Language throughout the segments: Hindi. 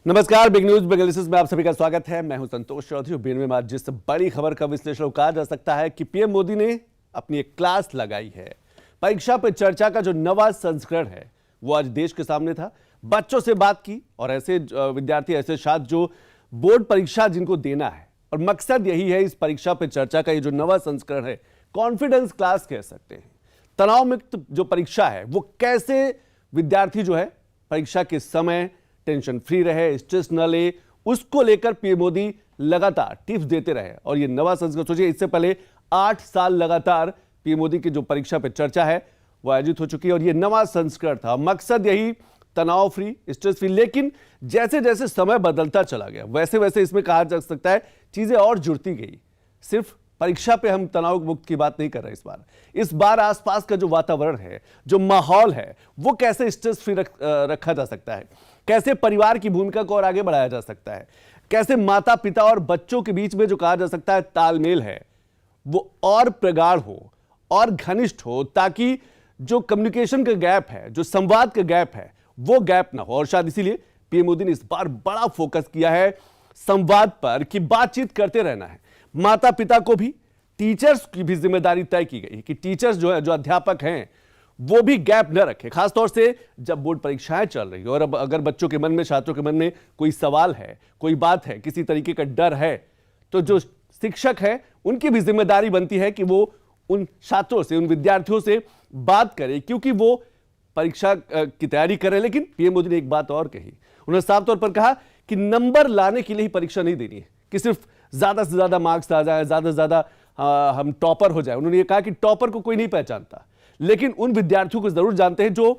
नमस्कार, बिग न्यूज बिग एनालिसिस में आप सभी का स्वागत है। मैं हूं संतोष चौधरी। बीच में जिस बड़ी खबर का विश्लेषण कहा जा सकता है कि पीएम मोदी ने अपनी एक क्लास लगाई है। परीक्षा पे चर्चा का जो नवा संस्करण है वो आज देश के सामने था। बच्चों से बात की और ऐसे विद्यार्थी, ऐसे छात्र जो बोर्ड परीक्षा जिनको देना है, और मकसद यही है इस परीक्षा पे चर्चा का ये जो नवा संस्करण है, कॉन्फिडेंस क्लास कह सकते हैं। तनाव मुक्त जो परीक्षा है वो कैसे विद्यार्थी जो है परीक्षा के समय टेंशन फ्री रहे, स्ट्रेस न ले, उसको लेकर पीएम मोदी लगातार टिप्स देते रहे। और ये नवा संस्करण, सोचिए इससे पहले 8 साल लगातार पीएम मोदी की जो परीक्षा पे चर्चा है वो आयोजित हो चुकी है और ये नवा संस्करण था। मकसद यही तनाव फ्री, स्ट्रेस फ्री। लेकिन जैसे जैसे समय बदलता चला गया वैसे वैसे इसमें कहा जा सकता है चीजें और जुड़ती गई। सिर्फ परीक्षा पे हम तनाव मुक्त की बात नहीं कर रहे। इस बार आसपास का जो वातावरण है, जो माहौल है, वो कैसे स्ट्रेस फ्री रखा जा सकता है, कैसे परिवार की भूमिका को और आगे बढ़ाया जा सकता है, कैसे माता पिता और बच्चों के बीच में जो कहा जा सकता है तालमेल है वो और प्रगाढ़ हो और घनिष्ठ हो, ताकि जो कम्युनिकेशन का गैप है, जो संवाद का गैप है, वो गैप ना हो। और शायद इसीलिए पीएम मोदी ने इस बार बड़ा फोकस किया है संवाद पर कि बातचीत करते रहना है। माता पिता को भी, टीचर्स की भी जिम्मेदारी तय की गई है कि टीचर्स जो है, जो अध्यापक हैं, वो भी गैप न रखे। खासतौर से जब बोर्ड परीक्षाएं चल रही है और अब अगर बच्चों के मन में, छात्रों के मन में कोई सवाल है, कोई बात है, किसी तरीके का डर है, तो जो शिक्षक है उनकी भी जिम्मेदारी बनती है कि वो उन छात्रों से, उन विद्यार्थियों से बात करे, क्योंकि वो परीक्षा की तैयारी कर रहे हैं। लेकिन पीएम मोदी ने एक बात और कही। उन्होंने साफ तौर पर कहा कि नंबर लाने के लिए ही परीक्षा नहीं देनी है, कि सिर्फ ज्यादा से ज्यादा मार्क्स आ जाए, ज्यादा से ज्यादा हम टॉपर हो जाए। उन्होंने ये कहा कि टॉपर को कोई नहीं पहचानता, लेकिन उन विद्यार्थियों को जरूर जानते हैं जो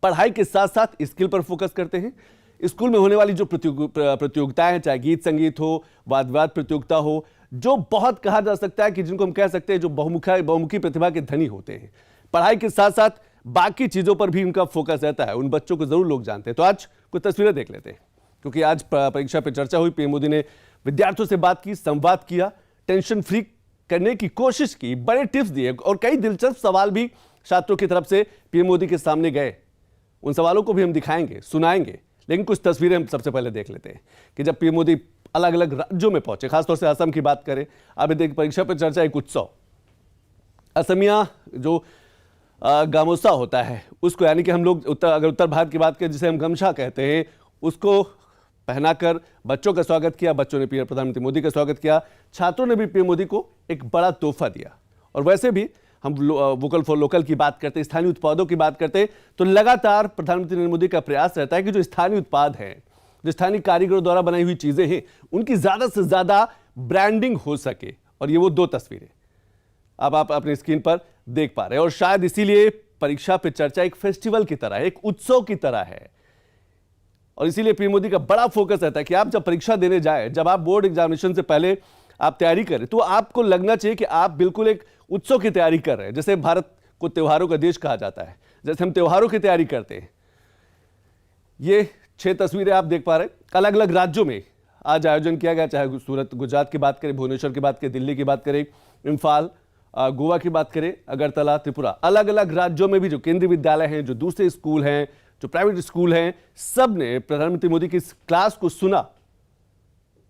पढ़ाई के साथ साथ स्किल पर फोकस करते हैं। स्कूल में होने वाली जो प्रतियोगिताएं हैं, चाहे गीत संगीत हो, वाद विवाद प्रतियोगिता हो, जो बहुत कहा जा सकता है कि जिनको हम कह सकते हैं जो बहुमुखी प्रतिभा के धनी होते हैं, पढ़ाई के साथ साथ बाकी चीजों पर भी उनका फोकस रहता है। उन बच्चों को जरूर लोग जानते हैं। तो आज कुछ तस्वीरें देख लेते हैं, क्योंकि आज परीक्षा पर चर्चा हुई। पीएम मोदी ने विद्यार्थियों से बात की, संवाद किया, टेंशन फ्री करने की कोशिश की, बड़े टिप्स दिए और कई दिलचस्प सवाल भी छात्रों की तरफ से पीएम मोदी के सामने गए। उन सवालों को भी हम दिखाएंगे, सुनाएंगे। लेकिन कुछ तस्वीरें हम सबसे पहले देख लेते हैं कि जब पीएम मोदी अलग अलग राज्यों में पहुंचे, खासतौर से असम की बात करें। अब देखिए, परीक्षा पर चर्चा एक उत्सव, असमिया जो गामोसा होता है उसको, यानी कि हम लोग उत्तर भारत की बात करें जिसे हम गमछा कहते हैं, उसको पहनाकर बच्चों का स्वागत किया। बच्चों ने प्रधानमंत्री मोदी का स्वागत किया। छात्रों ने भी पीएम मोदी को एक बड़ा तोहफा दिया। और वैसे भी हम वोकल फॉर लोकल की बात करते, स्थानीय उत्पादों की बात करते, तो लगातार प्रधानमंत्री नरेंद्र मोदी का प्रयास रहता है कि जो स्थानीय उत्पाद हैं, जो स्थानीय कारीगरों द्वारा बनाई हुई चीजें हैं, उनकी ज्यादा से ज्यादा ब्रांडिंग हो सके। और ये वो दो तस्वीरें अब आप अपनी स्क्रीन पर देख पा रहे हैं। और शायद इसीलिए परीक्षा पे चर्चा एक फेस्टिवल की तरह है, एक उत्सव की तरह है। और इसीलिए पीएम मोदी का बड़ा फोकस रहता है कि आप जब परीक्षा देने जाए, जब आप बोर्ड एग्जामिनेशन से पहले आप तैयारी करें, तो आपको लगना चाहिए कि आप बिल्कुल एक उत्सव की तैयारी कर रहे हैं। जैसे भारत को त्योहारों का देश कहा जाता है, जैसे हम त्योहारों की तैयारी करते हैं। ये 6 तस्वीरें आप देख पा रहे हैं। अलग अलग राज्यों में आज आयोजन किया गया, चाहे सूरत गुजरात की बात करें, भुवनेश्वर की बात करें, दिल्ली की बात करें, इम्फाल, गोवा की बात करें, अगरतला, त्रिपुरा, अलग अलग राज्यों में भी जो केंद्रीय विद्यालय हैं, जो दूसरे स्कूल हैं, जो प्राइवेट स्कूल हैं, सब ने प्रधानमंत्री मोदी की इस क्लास को सुना।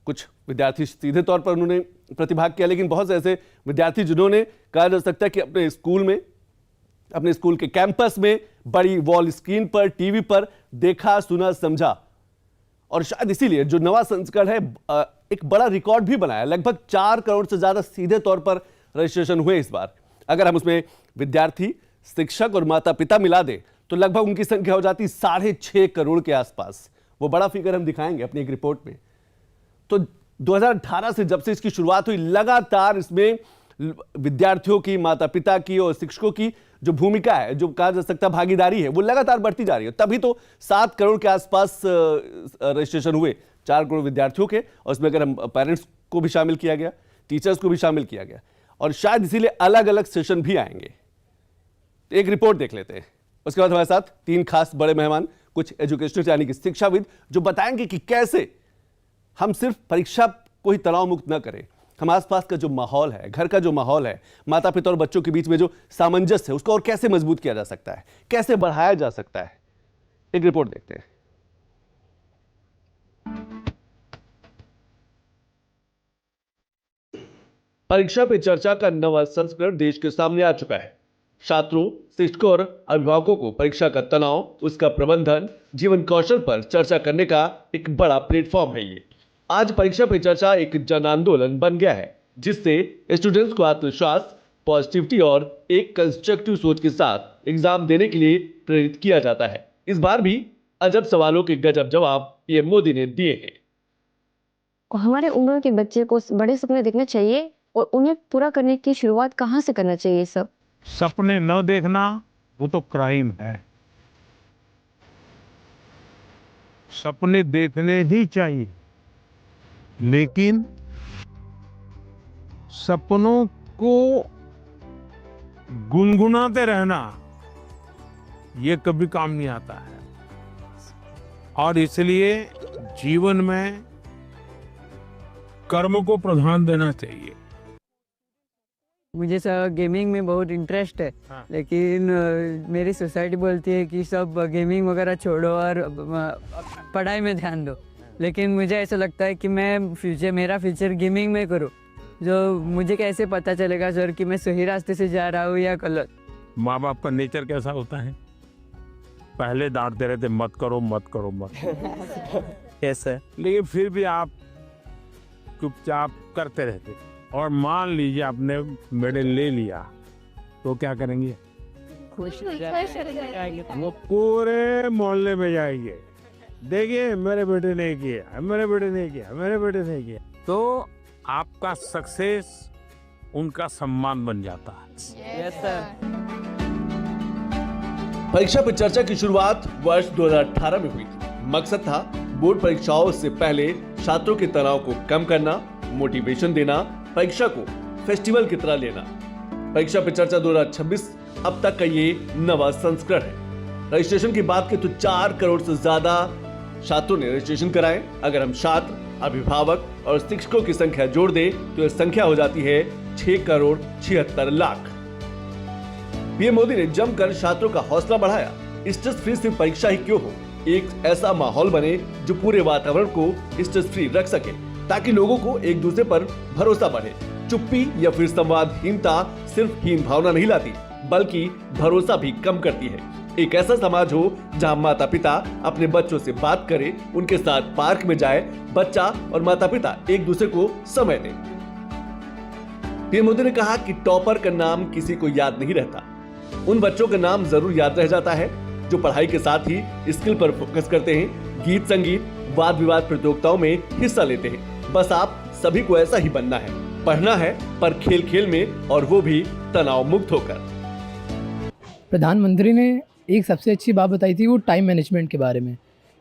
कुछ विद्यार्थी सीधे तौर पर उन्होंने प्रतिभाग किया, लेकिन बहुत से ऐसे विद्यार्थी जिन्होंने, कहा जा सकता है कि अपने स्कूल में, अपने स्कूल के कैंपस में बड़ी वॉल स्क्रीन पर, टीवी पर देखा, सुना, समझा। और शायद इसीलिए जो नवा संस्करण है एक बड़ा रिकॉर्ड भी बनाया। लगभग 4 करोड़ से ज्यादा सीधे तौर पर रजिस्ट्रेशन हुए इस बार। अगर हम उसमें विद्यार्थी, शिक्षक और माता पिता मिला दें तो लगभग उनकी संख्या हो जाती 6.5 करोड़ के आसपास। वो बड़ा फिगर हम दिखाएंगे अपनी एक रिपोर्ट में। तो 2018 से जब से इसकी शुरुआत हुई, लगातार इसमें विद्यार्थियों की, माता पिता की और शिक्षकों की जो भूमिका है, जो कहा जा सकता है भागीदारी है, वो लगातार बढ़ती जा रही है। तभी तो 7 करोड़ के आसपास रजिस्ट्रेशन हुए, 4 करोड़ विद्यार्थियों के। और इसमें अगर हम पेरेंट्स को भी शामिल किया गया, टीचर्स को भी शामिल किया गया, और शायद इसीलिए अलग अलग सेशन भी आएंगे। तो एक रिपोर्ट देख लेते हैं। उसके बाद हमारे साथ 3 खास बड़े मेहमान, कुछ एजुकेशनिस्ट यानी कि शिक्षाविद, जो बताएंगे कि कैसे हम सिर्फ परीक्षा को ही तनाव मुक्त न करें, हम आसपास का जो माहौल है, घर का जो माहौल है, माता पिता और बच्चों के बीच में जो सामंजस्य है, उसको और कैसे मजबूत किया जा सकता है, कैसे बढ़ाया जा सकता है। एक रिपोर्ट देखते हैं। परीक्षा पे चर्चा का नवा संस्करण देश के सामने आ चुका है। छात्रों, शिक्षकों और अभिभावकों को परीक्षा का तनाव, उसका प्रबंधन, जीवन कौशल पर चर्चा करने का एक बड़ा प्लेटफॉर्म है ये। आज परीक्षा पे चर्चा एक जन आंदोलन बन गया है, जिससे स्टूडेंट्स को आत्मविश्वास, पॉजिटिविटी और एक कंस्ट्रक्टिव सोच के साथ एग्जाम देने के लिए प्रेरित किया जाता है। इस बार भी अजब सवालों के गजब जवाब पीएम मोदी ने दिए हैं। हमारे उम्र के बच्चे को बड़े सपने देखने चाहिए और उन्हें पूरा करने की शुरुआत कहाँ से करना चाहिए? सब सपने न देखना वो तो क्राइम है। सपने देखने ही चाहिए, लेकिन सपनों को गुनगुनाते रहना ये कभी काम नहीं आता है। और इसलिए जीवन में कर्म को प्रधान देना चाहिए। मुझे गेमिंग में बहुत इंटरेस्ट है। हाँ। लेकिन मेरी सोसाइटी बोलती है कि सब गेमिंग वगैरह छोड़ो और पढ़ाई में ध्यान दो। लेकिन मुझे ऐसा लगता है कि मेरा फ्यूचर गेमिंग में करूँ। जो मुझे कैसे पता चलेगा सर कि मैं सही रास्ते से जा रहा हूँ या गलत? माँ बाप का नेचर कैसा होता है? पहले डांटते रहते मत करो मत करो मत कैसे? लेकिन फिर भी आप चुपचाप करते रहते। और मान लीजिए आपने मेडल ले लिया तो क्या करेंगे? खुश वो पूरे मोहल्ले में जाएंगे, देखिए मेरे बेटे ने किया, मेरे बेटे ने किया, मेरे बेटे ने किया। तो आपका सक्सेस उनका सम्मान बन जाता है। Yes sir. परीक्षा पे चर्चा की शुरुआत वर्ष 2018 में हुई थी। मकसद था बोर्ड परीक्षाओं से पहले छात्रों के तनाव को कम करना, मोटिवेशन देना, परीक्षा को फेस्टिवल की तरह लेना। परीक्षा पे चर्चा 2026 अब तक का ये नवा संस्करण है। रजिस्ट्रेशन की बात करें तो 4 करोड़ से ज्यादा छात्रों ने रजिस्ट्रेशन कराए। अगर हम छात्र, अभिभावक और शिक्षकों की संख्या जोड़ दें तो यह संख्या हो जाती है 6 करोड़ 76 लाख। पीएम मोदी ने जमकर छात्रों का हौसला बढ़ाया। स्ट्रेस फ्री सिर्फ परीक्षा ही क्यों हो, एक ऐसा माहौल बने जो पूरे वातावरण को स्ट्रेस फ्री रख सके, ताकि लोगों को एक दूसरे पर भरोसा बढ़े। चुप्पी या फिर संवादहीनता सिर्फ हीन भावना नहीं लाती, बल्कि भरोसा भी कम करती है। एक ऐसा समाज हो जहां माता पिता अपने बच्चों से बात करें, उनके साथ पार्क में जाए, बच्चा और माता पिता एक दूसरे को समय दें। पीएम मोदी ने कहा कि टॉपर का नाम किसी को याद नहीं रहता, उन बच्चों का नाम जरूर याद रह जाता है जो पढ़ाई के साथ ही स्किल पर फोकस करते हैं, गीत संगीत, वाद विवाद प्रतियोगिताओं में हिस्सा लेते हैं। बस आप सभी को ऐसा ही बनना है, पढ़ना है पर खेल खेल में, और वो भी तनाव मुक्त होकर। प्रधानमंत्री ने एक सबसे अच्छी बात बताई थी वो टाइम मैनेजमेंट के बारे में,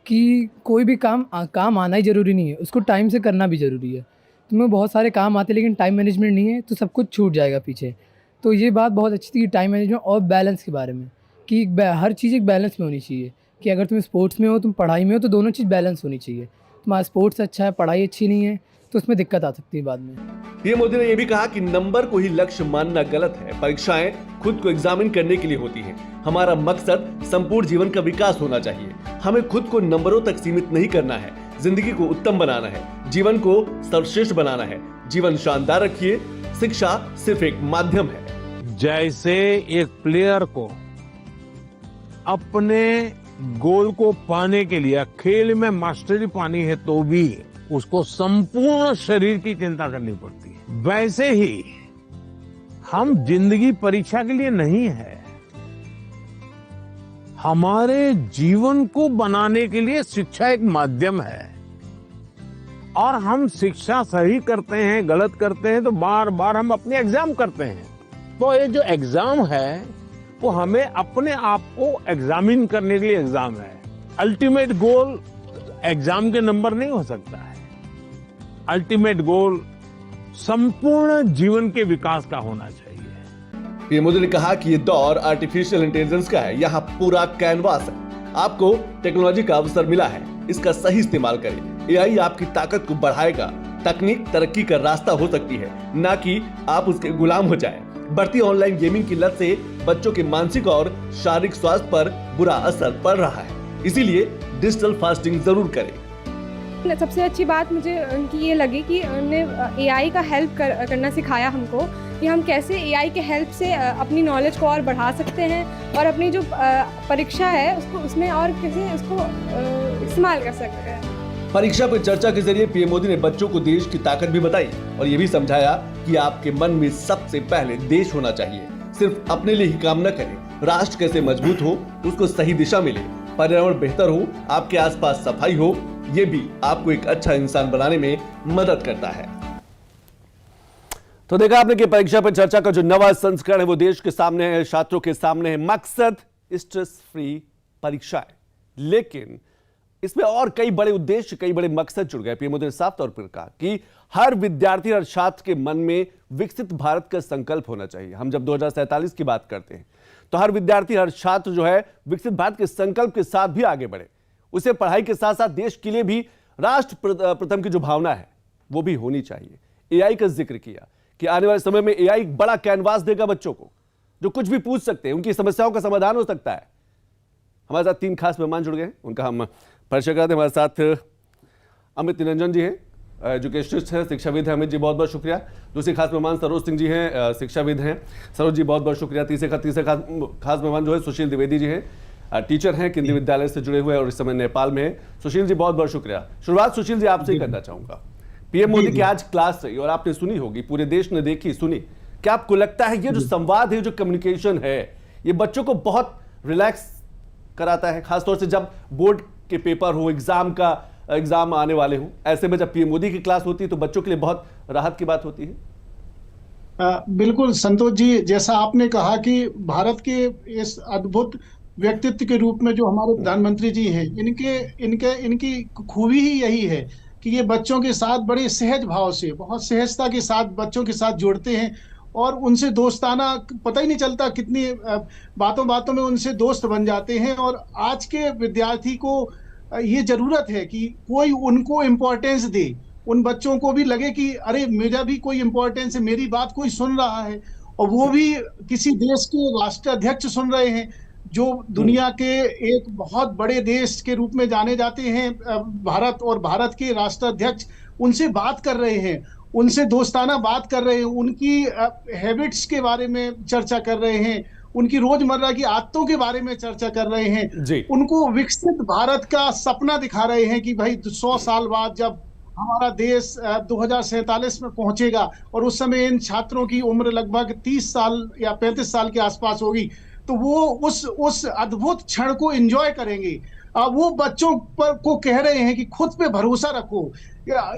कि कोई भी काम आना ही ज़रूरी नहीं है, उसको टाइम से करना भी ज़रूरी है। तुम्हें बहुत सारे काम आते लेकिन टाइम मैनेजमेंट नहीं है तो सब कुछ छूट जाएगा पीछे। तो ये बात बहुत अच्छी थी टाइम मैनेजमेंट और बैलेंस के बारे में, कि हर चीज़ एक बैलेंस में होनी चाहिए। कि अगर तुम स्पोर्ट्स में हो, तुम पढ़ाई में हो, तो दोनों चीज़ बैलेंस होनी चाहिए। तुम्हारा स्पोर्ट्स अच्छा है, पढ़ाई अच्छी नहीं है, तो उसमें दिक्कत आ सकती है बाद में। पीएम मोदी ने यह भी कहा कि नंबर को ही लक्ष्य मानना गलत है। परीक्षाएं खुद को एग्जामिन करने के लिए होती हैं। हमारा मकसद संपूर्ण जीवन का विकास होना चाहिए। हमें खुद को नंबरों तक सीमित नहीं करना है, जिंदगी को उत्तम बनाना है, जीवन को सर्वश्रेष्ठ बनाना है। जीवन शानदार रखिए, शिक्षा सिर्फ एक माध्यम है। जैसे एक प्लेयर को अपने गोल को पाने के लिए खेल में मास्टरी पानी है तो भी उसको संपूर्ण शरीर की चिंता करनी पड़ती है, वैसे ही हम जिंदगी परीक्षा के लिए नहीं है। हमारे जीवन को बनाने के लिए शिक्षा एक माध्यम है। और हम शिक्षा सही करते हैं, गलत करते हैं तो बार बार हम अपने एग्जाम करते हैं। तो ये जो एग्जाम है वो हमें अपने आप को एग्जामिन करने के लिए एग्जाम है। अल्टीमेट गोल एग्जाम के नंबर नहीं हो सकता है। अल्टीमेट गोल संपूर्ण जीवन के विकास का होना चाहिए। पीएम मोदी ने कहा कि ये दौर आर्टिफिशियल इंटेलिजेंस का है, यहाँ पूरा कैनवास है। आपको टेक्नोलॉजी का अवसर मिला है, इसका सही इस्तेमाल करें। एआई आपकी ताकत को बढ़ाएगा। तकनीक तरक्की का रास्ता हो सकती है, ना कि आप उसके गुलाम हो जाएं। बढ़ती ऑनलाइन गेमिंग की लत से बच्चों के मानसिक और शारीरिक स्वास्थ्य पर बुरा असर पड़ रहा है, इसीलिए डिजिटल फास्टिंग जरूर करें। सबसे अच्छी बात मुझे उनकी ये लगी कि उन्होंने एआई का हेल्प करना सिखाया हमको कि हम कैसे एआई के हेल्प से अपनी नॉलेज को और बढ़ा सकते हैं और अपनी जो परीक्षा है उसको उसमें और कैसे उसको इस्तेमाल कर सकते हैं। परीक्षा पे चर्चा के जरिए पीएम मोदी ने बच्चों को देश की ताकत भी बताई और ये भी समझाया कि आपके मन में सबसे पहले देश होना चाहिए। सिर्फ अपने लिए ही काम न करें, राष्ट्र कैसे मजबूत हो, उसको सही दिशा मिले, पर्यावरण बेहतर हो, आपके आसपास सफाई हो, ये भी आपको एक अच्छा इंसान बनाने में मदद करता है। तो देखा आपने कि परीक्षा पर चर्चा का जो नवा संस्करण है वो देश के सामने है, छात्रों के सामने है। मकसद स्ट्रेस फ्री परीक्षा है, लेकिन इसमें और कई बड़े उद्देश्य, कई बड़े मकसद जुड़ गए। पीएम मोदी ने साफ तौर पर कहा कि हर विद्यार्थी, हर छात्र के मन में विकसित भारत का संकल्प होना चाहिए। हम जब 2047 की बात करते हैं तो हर विद्यार्थी, हर छात्र जो है विकसित भारत के संकल्प के साथ भी आगे बढ़े। उसे पढ़ाई के साथ साथ देश के लिए भी राष्ट्र प्रथम की जो भावना है वो भी होनी चाहिए। एआई का जिक्र किया कि आने वाले समय में एआई एक बड़ा कैनवास देगा बच्चों को, जो कुछ भी पूछ सकते हैं, उनकी समस्याओं का समाधान हो सकता है। हमारे साथ 3 खास मेहमान जुड़ गए हैं, उनका हम परिचय कराते हैं। हमारे साथ अमित निरंजन जी हैं, एजुकेशनिस्ट हैं, शिक्षाविद हैं। अमित जी बहुत बहुत शुक्रिया। दूसरी खास मेहमान सरोज सिंह जी हैं, शिक्षाविद हैं। सरोज जी बहुत बहुत शुक्रिया। तीसरे खास मेहमान जो है सुशील द्विवेदी जी हैं, टीचर हैं, केंद्रीय विद्यालय से जुड़े हुए और इस समय नेपाल में हैं। सुशील जी बहुत बहुत शुक्रिया। शुरुआत सुशील जी आपसे ही करना चाहूंगा। पीएम मोदी की आज क्लास रही और आपने सुनी होगी, पूरे देश ने देखी, सुनी। क्या आपको लगता है ये जो संवाद है, जो कम्युनिकेशन है, ये बच्चों को बहुत रिलैक्स कराता है, खासतौर से जब बोर्ड के पेपर हो, एग्जाम आने वाले हो, ऐसे में जब पीएम मोदी की क्लास होती है तो बच्चों के लिए बहुत राहत की बात होती है? बिल्कुल संतोष जी, जैसा आपने कहा कि भारत के इस अद्भुत व्यक्तित्व के रूप में जो हमारे प्रधानमंत्री जी हैं, इनकी खूबी ही यही है कि ये बच्चों के साथ बड़े सहज भाव से, बहुत सहजता के साथ बच्चों के साथ जुड़ते हैं और उनसे दोस्ताना, पता ही नहीं चलता कितनी बातों बातों में उनसे दोस्त बन जाते हैं। और आज के विद्यार्थी को ये जरूरत है कि कोई उनको इम्पोर्टेंस दे, उन बच्चों को भी लगे कि अरे मेरा भी कोई इम्पोर्टेंस है, मेरी बात कोई सुन रहा है, और वो भी किसी देश के राष्ट्राध्यक्ष सुन रहे हैं जो दुनिया के एक बहुत बड़े देश के रूप में जाने जाते हैं भारत, और भारत के राष्ट्राध्यक्ष उनसे बात कर रहे हैं, उनसे दोस्ताना बात कर रहे हैं, उनकी हैबिट्स के बारे में चर्चा कर रहे हैं, उनकी रोजमर्रा की आदतों के बारे में चर्चा कर रहे हैं, उनको विकसित भारत का सपना दिखा रहे हैं कि भाई 100 साल बाद जब हमारा देश 2047 में पहुंचेगा और उस समय इन छात्रों की उम्र लगभग 30 साल या 35 साल के आसपास होगी, तो वो उस अद्भुत क्षण को एंजॉय करेंगे। वो बच्चों पर को कह रहे हैं कि खुद पे भरोसा रखो,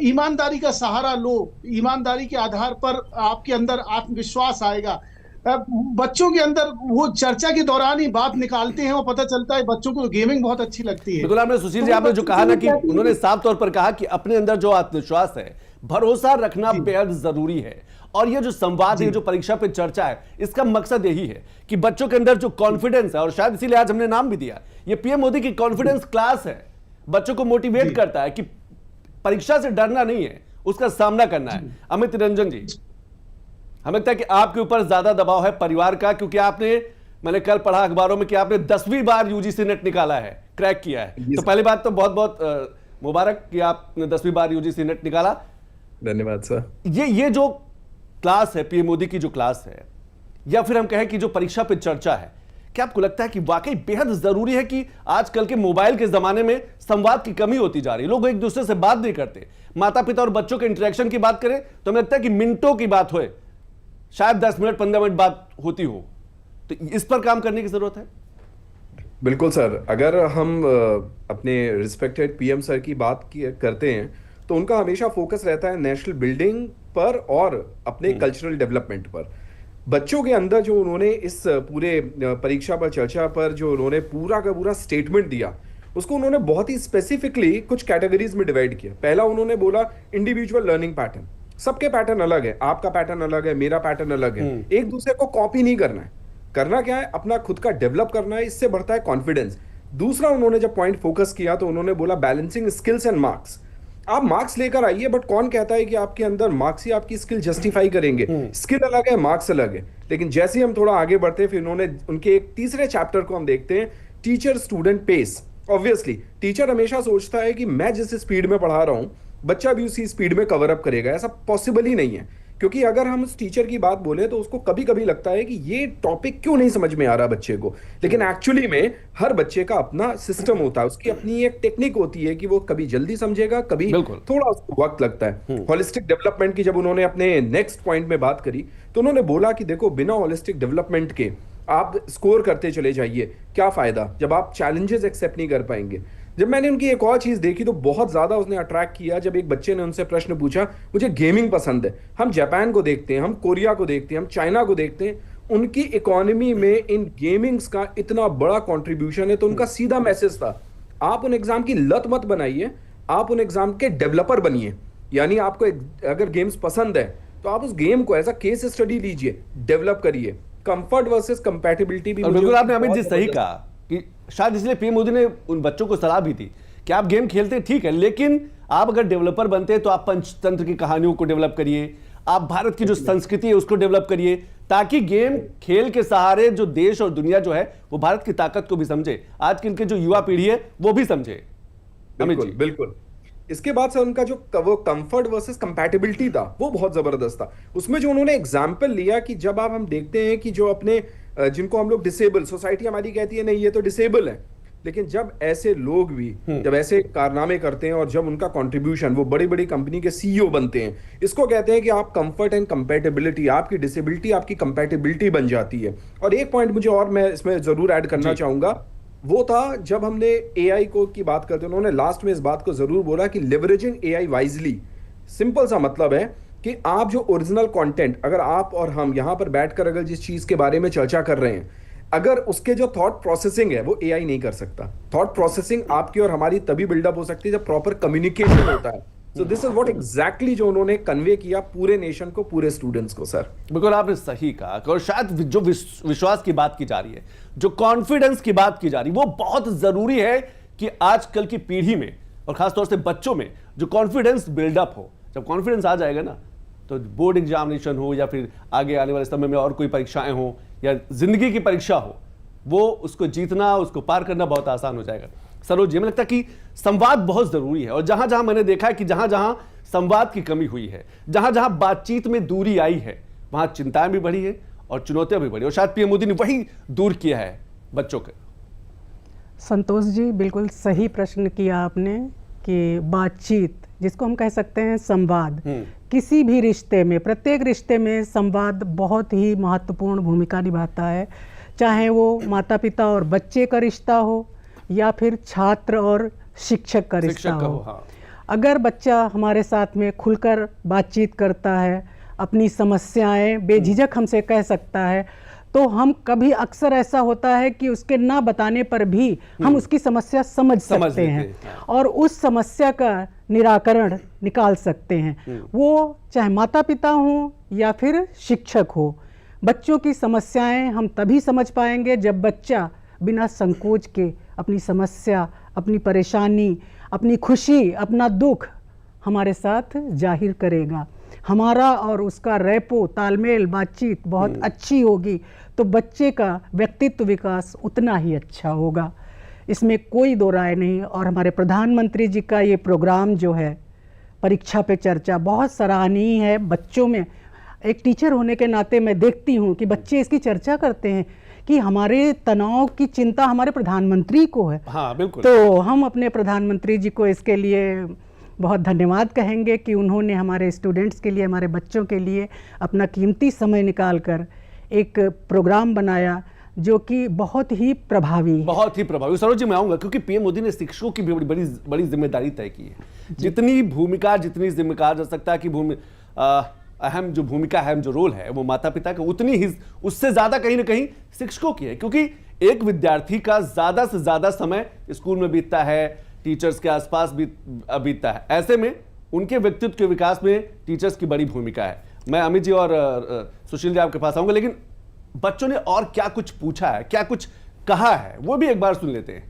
ईमानदारी का सहारा लो, ईमानदारी के आधार पर आपके अंदर आत्मविश्वास आएगा। बच्चों के अंदर वो चर्चा के दौरान ही बात निकालते हैं और पता चलता है बच्चों को गेमिंग बहुत अच्छी लगती है। बिल्कुल, आपने सुशील जी, आपने जो कहा ना कि उन्होंने साफ तौर पर कहा कि अपने अंदर जो आत्मविश्वास है, भरोसा रखना बेहद जरूरी है। और ये जो संवाद है, जो परीक्षा पे चर्चा है, इसका मकसद यही है कि बच्चों के अंदर जो कॉन्फिडेंस है, और शायद इसीलिए आज हमने नाम भी दिया, ये पीएम मोदी की कॉन्फिडेंस क्लास है। बच्चों को मोटिवेट करता है कि परीक्षा से डरना नहीं है, उसका सामना करना है। अमित निरंजन जी, हमें लगता है कि आपके ऊपर ज्यादा दबाव है परिवार का, क्योंकि मैंने कल पढ़ा अखबारों में कि आपने 10वीं बार यूजीसी नेट निकाला है, क्रैक किया है। तो पहली बात तो बहुत बहुत मुबारक कि आपने 10वीं बार यूजीसी नेट निकाला। धन्यवाद सर। ये जो क्लास है, पीएम मोदी की जो क्लास है, या फिर हम कहें कि जो परीक्षा पे चर्चा है, क्या आपको लगता है कि वाकई बेहद जरूरी है कि आजकल के मोबाइल के जमाने में संवाद की कमी होती जा रही है, लोग एक दूसरे से बात नहीं करते, माता पिता और बच्चों के इंटरेक्शन की बात करें तो हमें लगता है कि मिनटों की बात होए, शायद 10 मिनट 15 मिनट बात होती हो, तो इस पर काम करने की जरूरत है। बिल्कुल सर, अगर हम अपने रिस्पेक्टेड पीएम सर की बात करते हैं तो उनका हमेशा फोकस रहता है नेशनल बिल्डिंग पर और अपने कल्चरल डेवलपमेंट पर। बच्चों के अंदर जो उन्होंने इस पूरे परीक्षा पर चर्चा पर जो उन्होंने पूरा का पूरा स्टेटमेंट दिया, उसको उन्होंने बहुत ही स्पेसिफिकली कुछ कैटेगरीज में डिवाइड किया। पहला उन्होंने बोला इंडिविजुअल लर्निंग पैटर्न, सबके पैटर्न अलग है, आपका पैटर्न अलग है, मेरा पैटर्न अलग है, एक दूसरे को कॉपी नहीं करना है, करना क्या है, अपना खुद का डेवलप करना है, इससे बढ़ता है कॉन्फिडेंस। दूसरा उन्होंने जब पॉइंट फोकस किया तो उन्होंने बोला बैलेंसिंग स्किल्स एंड मार्क्स। आप मार्क्स लेकर आइए, बट कौन कहता है कि आपके अंदर मार्क्स ही आपकी स्किल जस्टिफाई करेंगे? स्किल अलग है, मार्क्स अलग है। लेकिन जैसे ही हम थोड़ा आगे बढ़ते हैं, फिर उन्होंने उनके एक तीसरे चैप्टर को हम देखते हैं, teacher student pace. Obviously teacher हमेशा सोचता है कि मैं जिस स्पीड में पढ़ा रहा हूं बच्चा भी उसी स्पीड में कवर अप करेगा। ऐसा पॉसिबल ही नहीं है, क्योंकि अगर हम उस टीचर की बात बोले तो उसको कभी कभी लगता है कि ये टॉपिक क्यों नहीं समझ में आ रहा बच्चे को, लेकिन एक्चुअली में हर बच्चे का अपना सिस्टम होता है, उसकी अपनी एक टेक्निक होती है कि वो कभी जल्दी समझेगा, कभी थोड़ा उसको वक्त लगता है। होलिस्टिक डेवलपमेंट की जब उन्होंने अपने नेक्स्ट पॉइंट में बात करी तो उन्होंने बोला कि देखो बिना होलिस्टिक डेवलपमेंट के आप स्कोर करते चले जाइए, क्या फायदा जब आप चैलेंजेस एक्सेप्ट नहीं कर पाएंगे। जब मैंने उनकी एक और चीज देखी तो बहुत ज्यादा उसने अट्रैक्ट किया, जब एक बच्चे ने उनसे प्रश्न पूछा मुझे गेमिंग पसंद है। हम जापान को देखते हैं, हम कोरिया को देखते हैं, हम चाइना को देखते हैं, उनकी इकोनॉमी में इन गेमिंग्स का इतना बड़ा कंट्रीब्यूशन है। तो उनका सीधा मैसेज था आप उन एग्जाम की लत मत बनाइए, आप उन एग्जाम के डेवलपर बनिए। यानी आपको अगर गेम्स पसंद है तो आप उस गेम को एज अ केस स्टडी लीजिए, डेवलप करिए। कंफर्ट वर्सेस कंपैटिबिलिटी भी बिल्कुल आपने अमित जी सही कहा कि शायद इसलिए पीएम मोदी ने उन बच्चों को सलाह भी दी कि आप गेम खेलते ठीक है, लेकिन आप अगर डेवलपर बनते हैं तो आप पंचतंत्र की कहानियों को डेवलप करिए, आप भारत की जो संस्कृति है उसको डेवलप करिए, ताकि गेम खेल के सहारे जो देश और दुनिया जो है वो भारत की ताकत को भी समझे, आज के जो युवा पीढ़ी है वो भी समझे। बिल्कुल बिल्कुल। इसके बाद से उनका जो वो कंफर्ट वर्सेस कंपैटिबिलिटी था वो बहुत जबरदस्त था। उसमें जो उन्होंने एग्जाम्पल लिया कि जब आप हम देखते हैं कि जो अपने जिनको हम लोग डिसेबल, सोसाइटी हमारी कहती है नहीं ये तो डिसेबल है, लेकिन जब ऐसे लोग भी जब ऐसे कारनामे करते हैं और जब उनका कंट्रीब्यूशन वो बड़ी बड़ी कंपनी के सीईओ बनते हैं, इसको कहते हैं कि आप कंफर्ट एंड कंपैटिबिलिटी, आपकी डिसेबिलिटी आपकी कंपैटिबिलिटी बन जाती है। और एक पॉइंट मुझे और मैं इसमें जरूर ऐड करना चाहूंगा, वो था जब हमने एआई को की बात करते हैं, उन्होंने लास्ट में इस बात को जरूर बोला कि लेवरेजिंग एआई वाइजली। सिंपल सा मतलब है कि आप जो ओरिजिनल कंटेंट, अगर आप और हम यहां पर बैठकर अगर जिस चीज के बारे में चर्चा कर रहे हैं, अगर उसके जो थॉट प्रोसेसिंग है वो एआई नहीं कर सकता। थॉट प्रोसेसिंग आपकी और हमारी तभी बिल्डअप हो सकती है जब प्रॉपर कम्युनिकेशन होता है। So this is what exactly जो उन्होंने कन्वे किया पूरे नेशन को, पूरे स्टूडेंट्स को। सर बिल्कुल आपने सही कहा, और शायद जो विश्वास की बात की जा रही है, जो कॉन्फिडेंस की बात की जा रही है, वो बहुत जरूरी है कि आजकल की पीढ़ी में और खासतौर से बच्चों में जो कॉन्फिडेंस बिल्डअप हो। जब कॉन्फिडेंस आ जाएगा ना तो बोर्ड एग्जामिनेशन हो या फिर आगे आने वाले समय में और कोई परीक्षाएं हो या जिंदगी की परीक्षा हो, वो उसको जीतना, उसको पार करना बहुत आसान हो जाएगा। सरोज जी, हमें लगता है कि संवाद बहुत जरूरी है, और जहां जहां मैंने देखा है कि जहां जहां संवाद की कमी हुई है, जहां जहां बातचीत में दूरी आई है, वहां चिंताएं भी बढ़ी है और चुनौतियां भी बढ़ी, और शायद पीएम मोदी ने वही दूर किया है बच्चों के। संतोष जी, बिल्कुल सही प्रश्न किया आपने कि बातचीत, जिसको हम कह सकते हैं संवाद, किसी भी रिश्ते में, प्रत्येक रिश्ते में संवाद बहुत ही महत्वपूर्ण भूमिका निभाता है। चाहे वो माता पिता और बच्चे का रिश्ता हो या फिर छात्र और शिक्षक का रिश्ता हो। हाँ। अगर बच्चा हमारे साथ में खुलकर बातचीत करता है, अपनी समस्याएं बेझिझक हमसे कह सकता है, तो हम कभी अक्सर ऐसा होता है कि उसके ना बताने पर भी हम उसकी समस्या समझ सकते हैं और उस समस्या का निराकरण निकाल सकते हैं। वो चाहे माता पिता हो या फिर शिक्षक हो। बच्चों की समस्याएं हम तभी समझ पाएंगे जब बच्चा बिना संकोच के अपनी समस्या, अपनी परेशानी, अपनी खुशी, अपना दुख हमारे साथ जाहिर करेगा। हमारा और उसका रेपो, तालमेल, बातचीत बहुत अच्छी होगी तो बच्चे का व्यक्तित्व विकास उतना ही अच्छा होगा, इसमें कोई दो राय नहीं। और हमारे प्रधानमंत्री जी का ये प्रोग्राम जो है परीक्षा पे चर्चा, बहुत सराहनीय है। बच्चों में, एक टीचर होने के नाते मैं देखती हूँ कि बच्चे इसकी चर्चा करते हैं कि हमारे तनाव की चिंता हमारे प्रधानमंत्री को है। हाँ, बिल्कुल। तो हम अपने प्रधानमंत्री जी को इसके लिए बहुत धन्यवाद कहेंगे कि उन्होंने हमारे स्टूडेंट्स के लिए, हमारे बच्चों के लिए अपना कीमती समय निकालकर एक प्रोग्राम बनाया जो कि बहुत ही प्रभावी है। बहुत ही प्रभावी। सरोज जी, मैं आऊंगा क्योंकि पीएम मोदी ने शिक्षकों की भी बड़ी जिम्मेदारी तय की है। जितनी भूमिका, जितनी जिम्मेदार जा सकता है कि अहम जो भूमिका है, अहम जो रोल है वो माता पिता का, उतनी ही उससे ज्यादा कहीं ना कहीं शिक्षकों की है, क्योंकि एक विद्यार्थी का ज्यादा से ज्यादा समय स्कूल में बीतता है, टीचर्स के आसपास बीतता है। ऐसे में उनके व्यक्तित्व के विकास में टीचर्स की बड़ी भूमिका है। मैं अमित जी और सुशील जी आपके पास आऊंगा, लेकिन बच्चों ने और क्या कुछ पूछा है, क्या कुछ कहा है, वो भी एक बार सुन लेते हैं,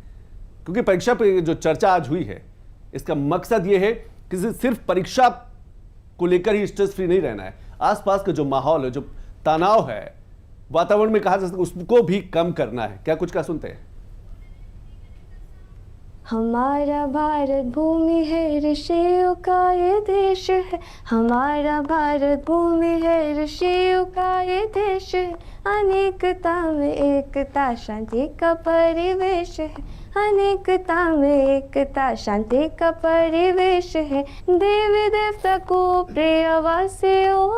क्योंकि परीक्षा पे जो चर्चा आज हुई है इसका मकसद ये है कि सिर्फ परीक्षा को लेकर ही स्ट्रेस फ्री नहीं रहना है, आसपास का जो माहौल है, जो तनाव है, वातावरण में कहा जा सकता है, उसको भी कम करना है। क्या कुछ का सुनते हैं? हमारा भारत भूमि है, ऋषियों का ये देश है। हमारा भारत भूमि है, ऋषियों का ये देश है। अनेकता में एकता, शांति का परिवेश है। अनेकता में एकता, शांति का परिवेश है। देवी देवता को प्रिय वासियों,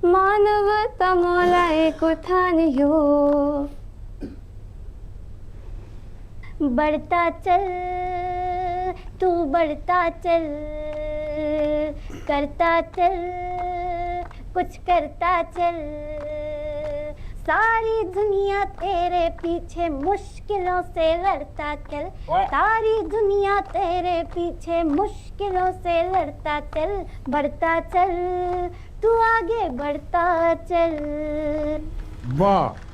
मानवता मौला एक उठानियो। बढ़ता चल तू, बढ़ता चल, करता चल, कुछ करता चल। सारी दुनिया तेरे पीछे मुश्किलों से लड़ता चल। सारी दुनिया तेरे पीछे मुश्किलों से लड़ता चल। बढ़ता चल तू, आगे बढ़ता चल। वाह।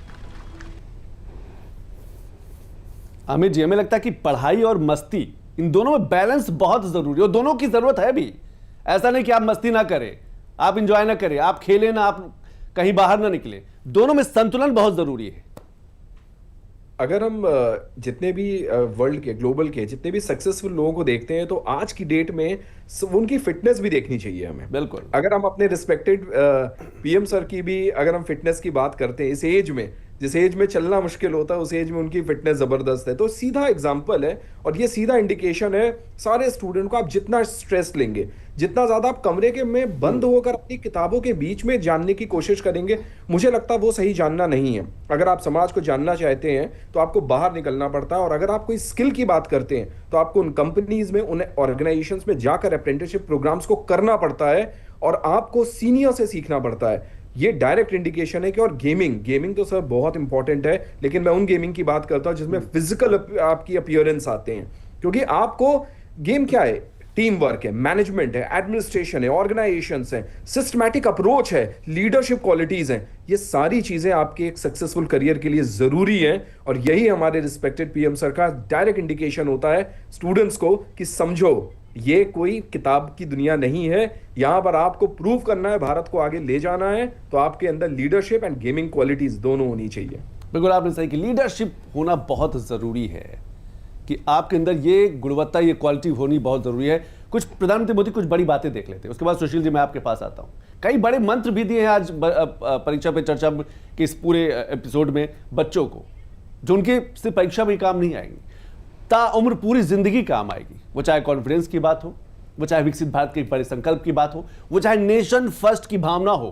अमित जी, हमें लगता है कि पढ़ाई और मस्ती, इन दोनों में बैलेंस बहुत जरूरी है और दोनों की जरूरत है भी। ऐसा नहीं कि आप मस्ती ना करें, आप इंजॉय ना करें, आप खेलें ना, आप कहीं बाहर ना निकले। दोनों में संतुलन बहुत जरूरी है। अगर हम जितने भी वर्ल्ड के, ग्लोबल के जितने भी सक्सेसफुल लोगों को देखते हैं तो आज की डेट में उनकी फिटनेस भी देखनी चाहिए हमें। बिल्कुल। अगर हम अपने रिस्पेक्टेड पीएम सर की भी अगर हम फिटनेस की बात करते हैं, इस एज में, जिस एज में चलना मुश्किल होता है, उस एज में उनकी फिटनेस जबरदस्त है। तो सीधा एग्जांपल है और ये सीधा इंडिकेशन है सारे स्टूडेंट को। आप जितना स्ट्रेस लेंगे, जितना ज्यादा आप कमरे के में बंद होकर अपनी किताबों के बीच में जानने की कोशिश करेंगे, मुझे लगता है वो सही जानना नहीं है। अगर आप समाज को जानना चाहते हैं तो आपको बाहर निकलना पड़ता है। और अगर आप कोई स्किल की बात करते हैं तो आपको उन कंपनीज में, उन ऑर्गेनाइजेशंस में जाकर अप्रेंटिसशिप प्रोग्राम्स को करना पड़ता है और आपको सीनियर से सीखना पड़ता है। ये डायरेक्ट इंडिकेशन है कि, और गेमिंग तो सर बहुत इंपॉर्टेंट है, लेकिन मैं उन गेमिंग की बात करता हूं जिसमें फिजिकल आपकी अपीयरेंस आते हैं। क्योंकि आपको गेम क्या है, टीम वर्क है, मैनेजमेंट है, एडमिनिस्ट्रेशन है, ऑर्गेनाइजेशंस है, सिस्टमैटिक अप्रोच है, लीडरशिप क्वालिटीज हैं। ये सारी चीजें आपके एक सक्सेसफुल करियर के लिए जरूरी हैं और यही हमारे रिस्पेक्टेड पीएम सर का डायरेक्ट इंडिकेशन होता है स्टूडेंट्स को कि समझो, ये कोई किताब की दुनिया नहीं है। यहां पर आपको प्रूव करना है, भारत को आगे ले जाना है, तो आपके अंदर लीडरशिप एंड गेमिंग क्वालिटीज दोनों होनी चाहिए। बिल्कुल आपने सही कि लीडरशिप होना बहुत जरूरी है, कि आपके अंदर ये गुणवत्ता, ये क्वालिटी होनी बहुत जरूरी है। कुछ प्रधानमंत्री मोदी कुछ बड़ी बातें देख लेते हैं, उसके बाद सुशील जी मैं आपके पास आता हूं। कई बड़े मंत्र भी दिए हैं आज परीक्षा पे चर्चा के इस पूरे एपिसोड में बच्चों को, जो उनके सिर्फ परीक्षा में काम नहीं आएंगे, ताउम्र पूरी जिंदगी काम आएगी। वो चाहे कॉन्फिडेंस की बात हो, वो चाहे विकसित भारत के बड़े संकल्प की बात हो, वो चाहे नेशन फर्स्ट की भावना हो।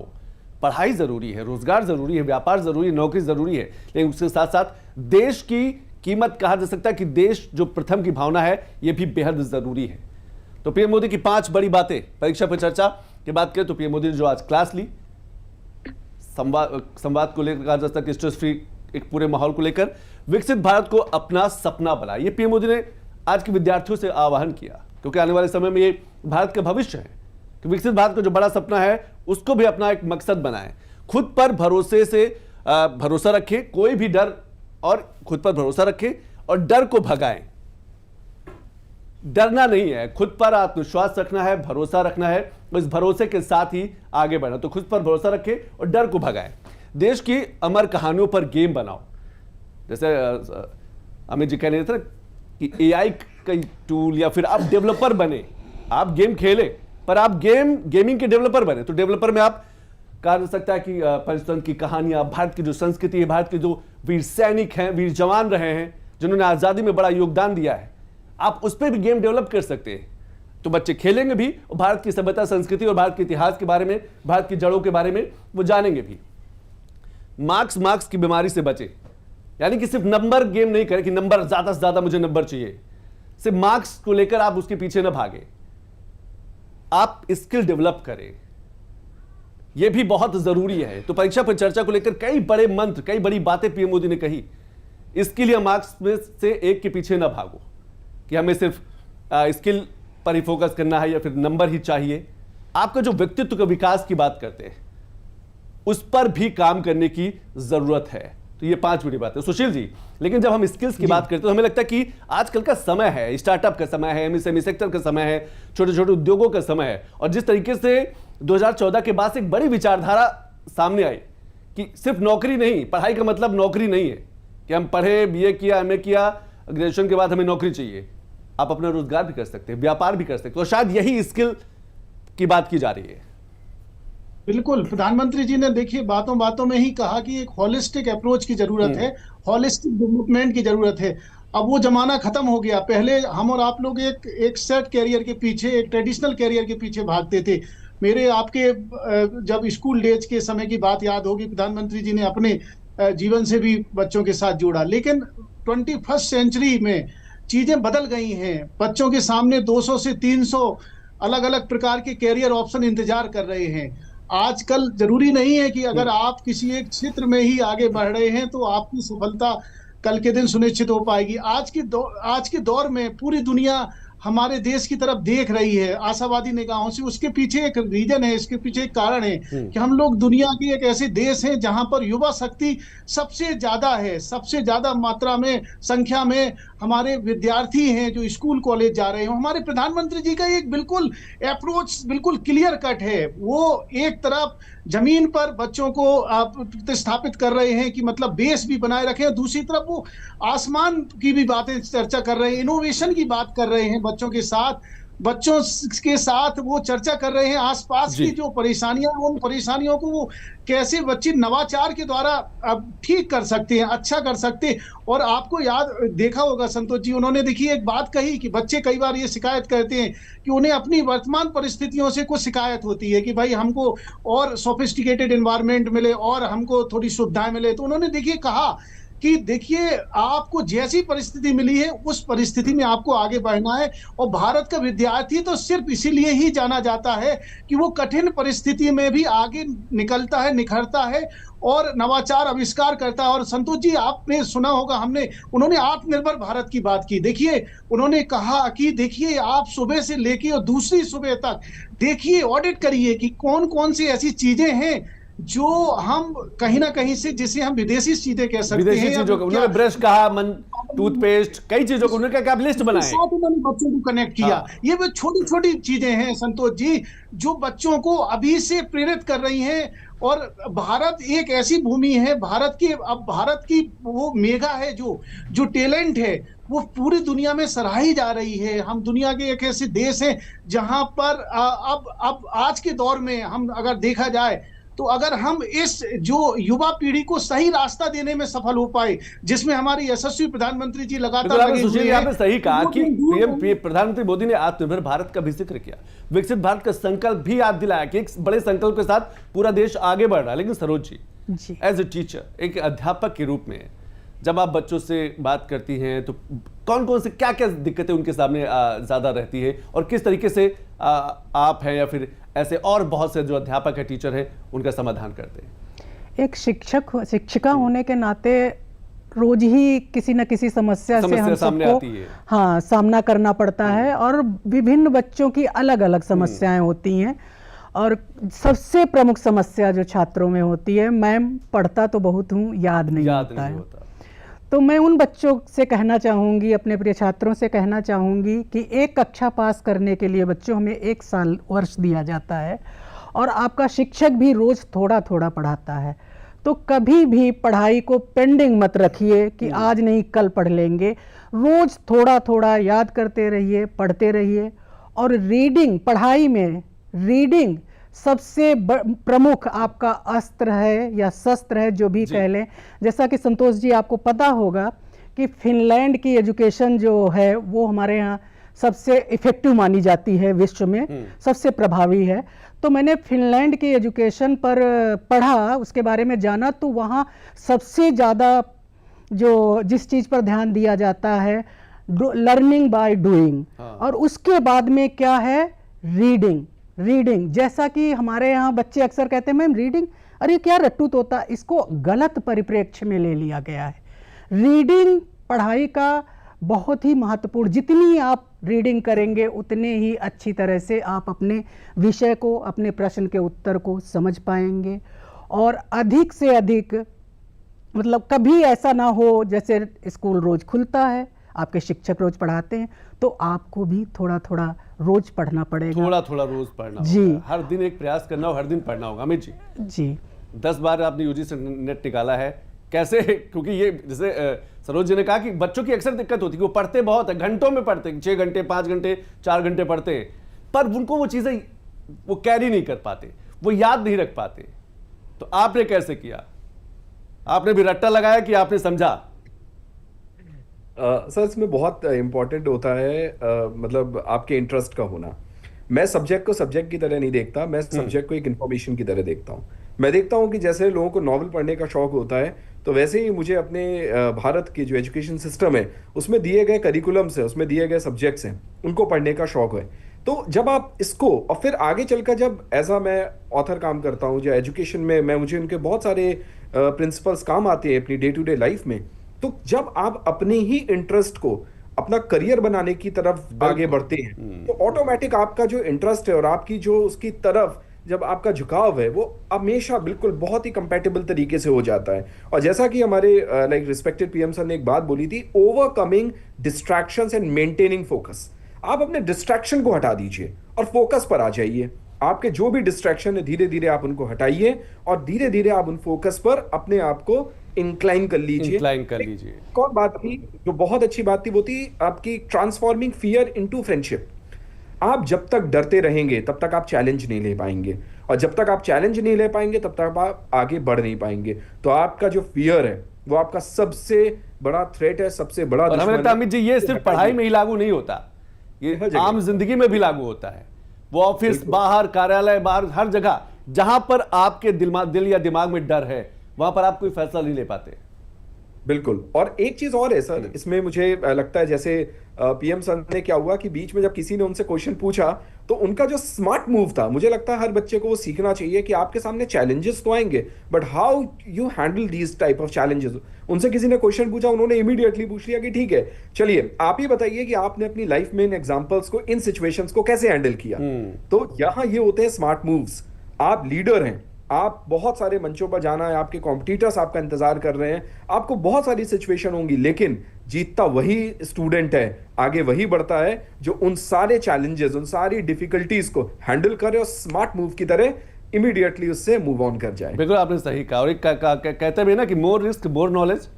पढ़ाई जरूरी है, रोजगार जरूरी है, व्यापार जरूरी है, नौकरी जरूरी है, लेकिन उसके साथ साथ देश की कीमत, कहा जा सकता है कि देश जो प्रथम की भावना है, यह भी बेहद जरूरी है। तो पीएम मोदी की 5 बड़ी बातें परीक्षा पर चर्चा की बात करें तो पीएम मोदी ने जो आज क्लास ली, संवाद को लेकर, कहा जा सकता है कि स्ट्रेस फ्री एक पूरे माहौल को लेकर, विकसित भारत को अपना सपना बनाया, ये पीएम मोदी ने आज के विद्यार्थियों से आह्वान किया। क्योंकि आने वाले समय में ये भारत का भविष्य है कि विकसित भारत का जो बड़ा सपना है उसको भी अपना एक मकसद बनाए। खुद पर भरोसा रखें, कोई भी डर, और खुद पर भरोसा रखें और डर को भगाएं। डरना नहीं है, खुद पर आत्मविश्वास रखना है, भरोसा रखना है, और इस भरोसे के साथ ही आगे बढ़ना। तो खुद पर भरोसा रखें और डर को भगाएं। देश की अमर कहानियों पर गेम बनाओ। जैसे अमित जी कह रहे थे कि एआई का टूल, या फिर आप डेवलपर बने, आप गेम खेले पर आप गेमिंग के डेवलपर बने। तो डेवलपर में आप कहा जा सकता है कि पंचतंत्र की कहानियां, भारत की जो संस्कृति है, भारत के जो वीर सैनिक हैं, वीर जवान रहे हैं, जिन्होंने आजादी में बड़ा योगदान दिया है, आप उस पर भी गेम डेवलप कर सकते हैं। तो बच्चे खेलेंगे भी और भारत की सभ्यता, संस्कृति और भारत के इतिहास के बारे में, भारत की जड़ों के बारे में वो जानेंगे भी। मार्क्स की बीमारी से बचे, यानी कि सिर्फ नंबर गेम नहीं करें कि नंबर ज्यादा से ज्यादा मुझे नंबर चाहिए। सिर्फ मार्क्स को लेकर आप उसके पीछे न भागे, आप स्किल डेवलप करें, यह भी बहुत जरूरी है। तो परीक्षा पर चर्चा को लेकर कई बड़े मंत्र, कई बड़ी बातें पीएम मोदी ने कही। इसके लिए मार्क्स में से एक के पीछे ना भागो कि हमें सिर्फ स्किल पर ही फोकस करना है या फिर नंबर ही चाहिए। आपका जो व्यक्तित्व का विकास की बात करते हैं, उस पर भी काम करने की जरूरत है। तो ये 5 बड़ी बात है सुशील जी। लेकिन जब हम स्किल्स की बात करते हैं तो हमें लगता है कि आजकल का समय है, स्टार्टअप का समय है, एमएसएमई सेक्टर का समय है, छोटे छोटे उद्योगों का समय है। और जिस तरीके से 2014 के बाद से एक बड़ी विचारधारा सामने आई कि सिर्फ नौकरी नहीं, पढ़ाई का मतलब नौकरी नहीं है कि हम पढ़े, बीए किया, एमए किया, ग्रेजुएशन के बाद हमें नौकरी चाहिए, आप अपना रोजगार भी कर सकते हैं, व्यापार भी कर सकते हैं, और शायद यही स्किल की बात की जा रही है। बिल्कुल, प्रधानमंत्री जी ने देखिए बातों बातों में ही कहा कि एक हॉलिस्टिक अप्रोच की जरूरत है, हॉलिस्टिक डेवलपमेंट की जरूरत है। अब वो जमाना खत्म हो गया। पहले हम और आप लोग एक सेट कैरियर के पीछे, एक ट्रेडिशनल कैरियर के पीछे भागते थे। मेरे आपके जब स्कूल डेज के समय की बात याद होगी, प्रधानमंत्री जी ने अपने जीवन से भी बच्चों के साथ जोड़ा। लेकिन 21st सेंचुरी में चीजें बदल गई हैं। बच्चों के सामने 200 से 300 अलग अलग प्रकार के कैरियर ऑप्शन इंतजार कर रहे हैं। आजकल जरूरी नहीं है कि अगर आप किसी एक क्षेत्र में ही आगे बढ़ रहे हैं तो आपकी सफलता कल के दिन सुनिश्चित हो पाएगी। आज के दौर में पूरी दुनिया हमारे देश की तरफ देख रही है आशावादी निगाहों से। उसके पीछे एक रीजन है, इसके पीछे एक कारण है कि हम लोग दुनिया के एक ऐसे देश हैं जहां पर युवा शक्ति सबसे ज्यादा है। सबसे ज्यादा मात्रा में, संख्या में हमारे विद्यार्थी हैं जो स्कूल कॉलेज जा रहे हैं। हमारे प्रधानमंत्री जी का एक बिल्कुल अप्रोच बिल्कुल क्लियर कट है। वो एक तरफ जमीन पर बच्चों को प्रतिस्थापित कर रहे हैं कि मतलब बेस भी बनाए रखें, दूसरी तरफ वो आसमान की भी बातें चर्चा कर रहे हैं, इनोवेशन की बात कर रहे हैं। बच्चों के साथ वो चर्चा कर रहे हैं आसपास की जो परेशानियां, उन परेशानियों को वो कैसे बच्चे नवाचार के द्वारा अब ठीक कर सकते हैं, अच्छा कर सकते हैं। और आपको याद देखा होगा संतोष जी, उन्होंने देखिए एक बात कही कि बच्चे कई बार ये शिकायत करते हैं कि उन्हें अपनी वर्तमान परिस्थितियों से कुछ शिकायत होती है कि भाई हमको और सोफिस्टिकेटेड एनवायरनमेंट मिले और हमको थोड़ी सुविधाएं मिले। तो उन्होंने देखिए कहा कि देखिए आपको जैसी परिस्थिति मिली है उस परिस्थिति में आपको आगे बढ़ना है। और भारत का विद्यार्थी तो सिर्फ इसीलिए ही जाना जाता है कि वो कठिन परिस्थिति में भी आगे निकलता है, निखरता है और नवाचार आविष्कार करता है। और संतोष जी, आपने सुना होगा, उन्होंने आत्मनिर्भर भारत की बात की। देखिए उन्होंने कहा कि देखिए आप सुबह से लेके और दूसरी सुबह तक देखिए, ऑडिट करिए कि कौन कौन सी ऐसी चीजें हैं जो हम कहीं ना कहीं से, जिसे हम विदेशी चीजें कह सकते हैं। विदेशी चीजों को उन्होंने ब्रश कहा, टूथपेस्ट, कई चीजों को उन्होंने क्या लिस्ट बनाए, उन्होंने बच्चों को कनेक्ट किया। ये वो छोटी छोटी चीजें हैं संतोष जी जो बच्चों को अभी से प्रेरित कर रही हैं। और भारत एक ऐसी भूमि है, भारत की वो मेगा है, जो टैलेंट है वो पूरी दुनिया में सराही जा रही है। हम दुनिया के एक ऐसे देश हैं जहां पर अब आज के दौर में हम अगर देखा जाए तो अगर हम इस जो युवा पीढ़ी को सही रास्ता देने में सफल हो पाए, जिसमें हमारे यशस्वी प्रधानमंत्री जी लगातार लगे हुए हैं। आपने सही कहा कि प्रधानमंत्री मोदी ने आत्मनिर्भर भारत का भी जिक्र किया, विकसित भारत का संकल्प भी याद दिलाया कि एक बड़े संकल्प के साथ पूरा देश आगे बढ़ रहा है। लेकिन Saroj ji, as a teacher, एक अध्यापक के रूप में जब आप बच्चों से बात करती हैं तो कौन कौन से क्या क्या दिक्कतें उनके सामने ज्यादा रहती है और किस तरीके से आप हैं या फिर ऐसे और बहुत से जो अध्यापक है, टीचर हैं, उनका समाधान करते हैं? एक शिक्षिका होने के नाते रोज ही किसी न किसी समस्या से हम सबको सामना करना पड़ता है और विभिन्न बच्चों की अलग अलग समस्याएं होती हैं। और सबसे प्रमुख समस्या जो छात्रों में होती है, मैम पढ़ता तो बहुत हूँ, याद नहीं होता। तो मैं उन बच्चों से कहना चाहूँगी, अपने प्रिय छात्रों से कहना चाहूँगी कि एक कक्षा पास करने के लिए बच्चों हमें 1 साल वर्ष दिया जाता है और आपका शिक्षक भी रोज़ थोड़ा थोड़ा पढ़ाता है। तो कभी भी पढ़ाई को पेंडिंग मत रखिए कि आज नहीं कल पढ़ लेंगे। रोज़ थोड़ा थोड़ा याद करते रहिए, पढ़ते रहिए। और रीडिंग, पढ़ाई में रीडिंग सबसे प्रमुख आपका अस्त्र है या शस्त्र है, जो भी कह लें। जैसा कि संतोष जी आपको पता होगा कि फिनलैंड की एजुकेशन जो है वो हमारे यहाँ सबसे इफेक्टिव मानी जाती है, विश्व में सबसे प्रभावी है। तो मैंने फिनलैंड की एजुकेशन पर पढ़ा, उसके बारे में जाना, तो वहाँ सबसे ज़्यादा जिस चीज़ पर ध्यान दिया जाता है, लर्निंग बाय डूइंग। और उसके बाद में क्या है, रीडिंग। जैसा कि हमारे यहाँ बच्चे अक्सर कहते हैं मैम रीडिंग, अरे क्या रट्टू तोता, इसको गलत परिप्रेक्ष्य में ले लिया गया है। रीडिंग पढ़ाई का बहुत ही महत्वपूर्ण, जितनी आप रीडिंग करेंगे उतने ही अच्छी तरह से आप अपने विषय को, अपने प्रश्न के उत्तर को समझ पाएंगे। और अधिक से अधिक, मतलब कभी ऐसा ना हो जैसे स्कूल रोज खुलता है, आपके शिक्षक रोज पढ़ाते हैं, तो आपको भी थोड़ा थोड़ा रोज पढ़ना पड़ेगा, थोड़ा रोज पढ़ना होगा। हर दिन एक प्रयास करना हो, हर दिन पढ़ना होगा। अमित जी 10 बार आपने यूजीसी नेट निकाला है, कैसे, क्योंकि ये जैसे सरोज जी ने कहा कि बच्चों की अक्सर दिक्कत होती है, वो पढ़ते बहुत है, घंटों में पढ़ते, 6 घंटे 5 घंटे 4 घंटे पढ़ते हैं, पर उनको वो चीजें वो कैरी नहीं कर पाते, वो याद नहीं रख पाते। तो आपने कैसे किया? आपने भी रट्टा लगाया कि आपने समझा? सर इसमें बहुत इम्पोर्टेंट होता है मतलब आपके इंटरेस्ट का होना। मैं सब्जेक्ट को सब्जेक्ट की तरह नहीं देखता, मैं सब्जेक्ट को एक इंफॉर्मेशन की तरह देखता हूँ। मैं देखता हूँ कि जैसे लोगों को नॉवल पढ़ने का शौक होता है, तो वैसे ही मुझे अपने भारत की जो एजुकेशन सिस्टम है उसमें दिए गए करिकुलम्स है, उसमें दिए गए सब्जेक्ट्स हैं, उनको पढ़ने का शौक है। तो जब आप इसको और फिर आगे चलकर जब एज मैं ऑथर काम करता हूँ या एजुकेशन में मुझे उनके बहुत सारे प्रिंसिपल्स काम आते हैं अपनी डे टू डे लाइफ में, तो जब आप अपने ही इंटरेस्ट को अपना करियर बनाने की तरफ आगे बढ़ते हैं तो ऑटोमेटिक आपका जो इंटरेस्ट है और आपकी जो उसकी तरफ जब आपका झुकाव है वो हमेशा बिल्कुल बहुत ही कंपैटिबल तरीके से हो जाता है। और जैसा कि हमारे लाइक रिस्पेक्टेड पीएम सर ने एक बात बोली थी, overcoming distractions and maintaining focus. आप अपने डिस्ट्रैक्शन को हटा दीजिए और फोकस पर आ जाइए। आपके जो भी डिस्ट्रैक्शन है धीरे धीरे आप उनको हटाइए और धीरे धीरे आप उन फोकस पर अपने आप को इंक्लाइन कर लीजिए। एक और बात थी जो बहुत अच्छी बात थी, वो थी आपकी ट्रांसफॉर्मिंग फियर इनटू फ्रेंडशिप। आप जब तक डरते रहेंगे तब तक आप चैलेंज नहीं ले पाएंगे, और जब तक आप चैलेंज नहीं ले पाएंगे तब तक आप आगे बढ़ नहीं पाएंगे। तो आपका जो फियर है वो आपका सबसे बड़ा थ्रेट है, सबसे बड़ा दुश्मन है। हमें लगता है अमित जी ये सिर्फ पढ़ाई में ही लागू नहीं होता, ये आम जिंदगी में भी लागू होता है। वो ऑफिस बाहर, कार्यालय बाहर, हर जगह जहां पर आपके दिल या दिमाग में डर है वहां पर आप कोई फैसला नहीं ले पाते। बिल्कुल। और एक चीज और है सर, इसमें मुझे लगता है जैसे पीएम सर ने क्या हुआ कि बीच में जब किसी ने उनसे क्वेश्चन पूछा तो उनका जो स्मार्ट मूव था, मुझे लगता है हर बच्चे को वो सीखना चाहिए कि आपके सामने चैलेंजेस तो आएंगे but how you handle these type of challenges. उनसे किसी ने क्वेश्चन पूछा, उन्होंने इमीडिएटली पूछ लिया कि ठीक है चलिए आप ही बताइए कि आपने अपनी लाइफ में इन एग्जांपल्स को, इन सिचुएशंस को कैसे हैंडल किया। तो यहां ये होते हैं स्मार्ट मूव्स। आप लीडर हैं, आप बहुत सारे मंचों पर जाना है, आपके कॉम्पिटिटर्स आपका इंतजार कर रहे हैं, आपको बहुत सारी सिचुएशन होंगी, लेकिन जीतता वही स्टूडेंट है, आगे वही बढ़ता है जो उन सारे चैलेंजेस, उन सारी डिफिकल्टीज को हैंडल करे और स्मार्ट मूव की तरह इमीडिएटली उससे मूव ऑन कर जाए। बिल्कुल आपने सही कहा। और एक कहते भी ना कि more risk more knowledge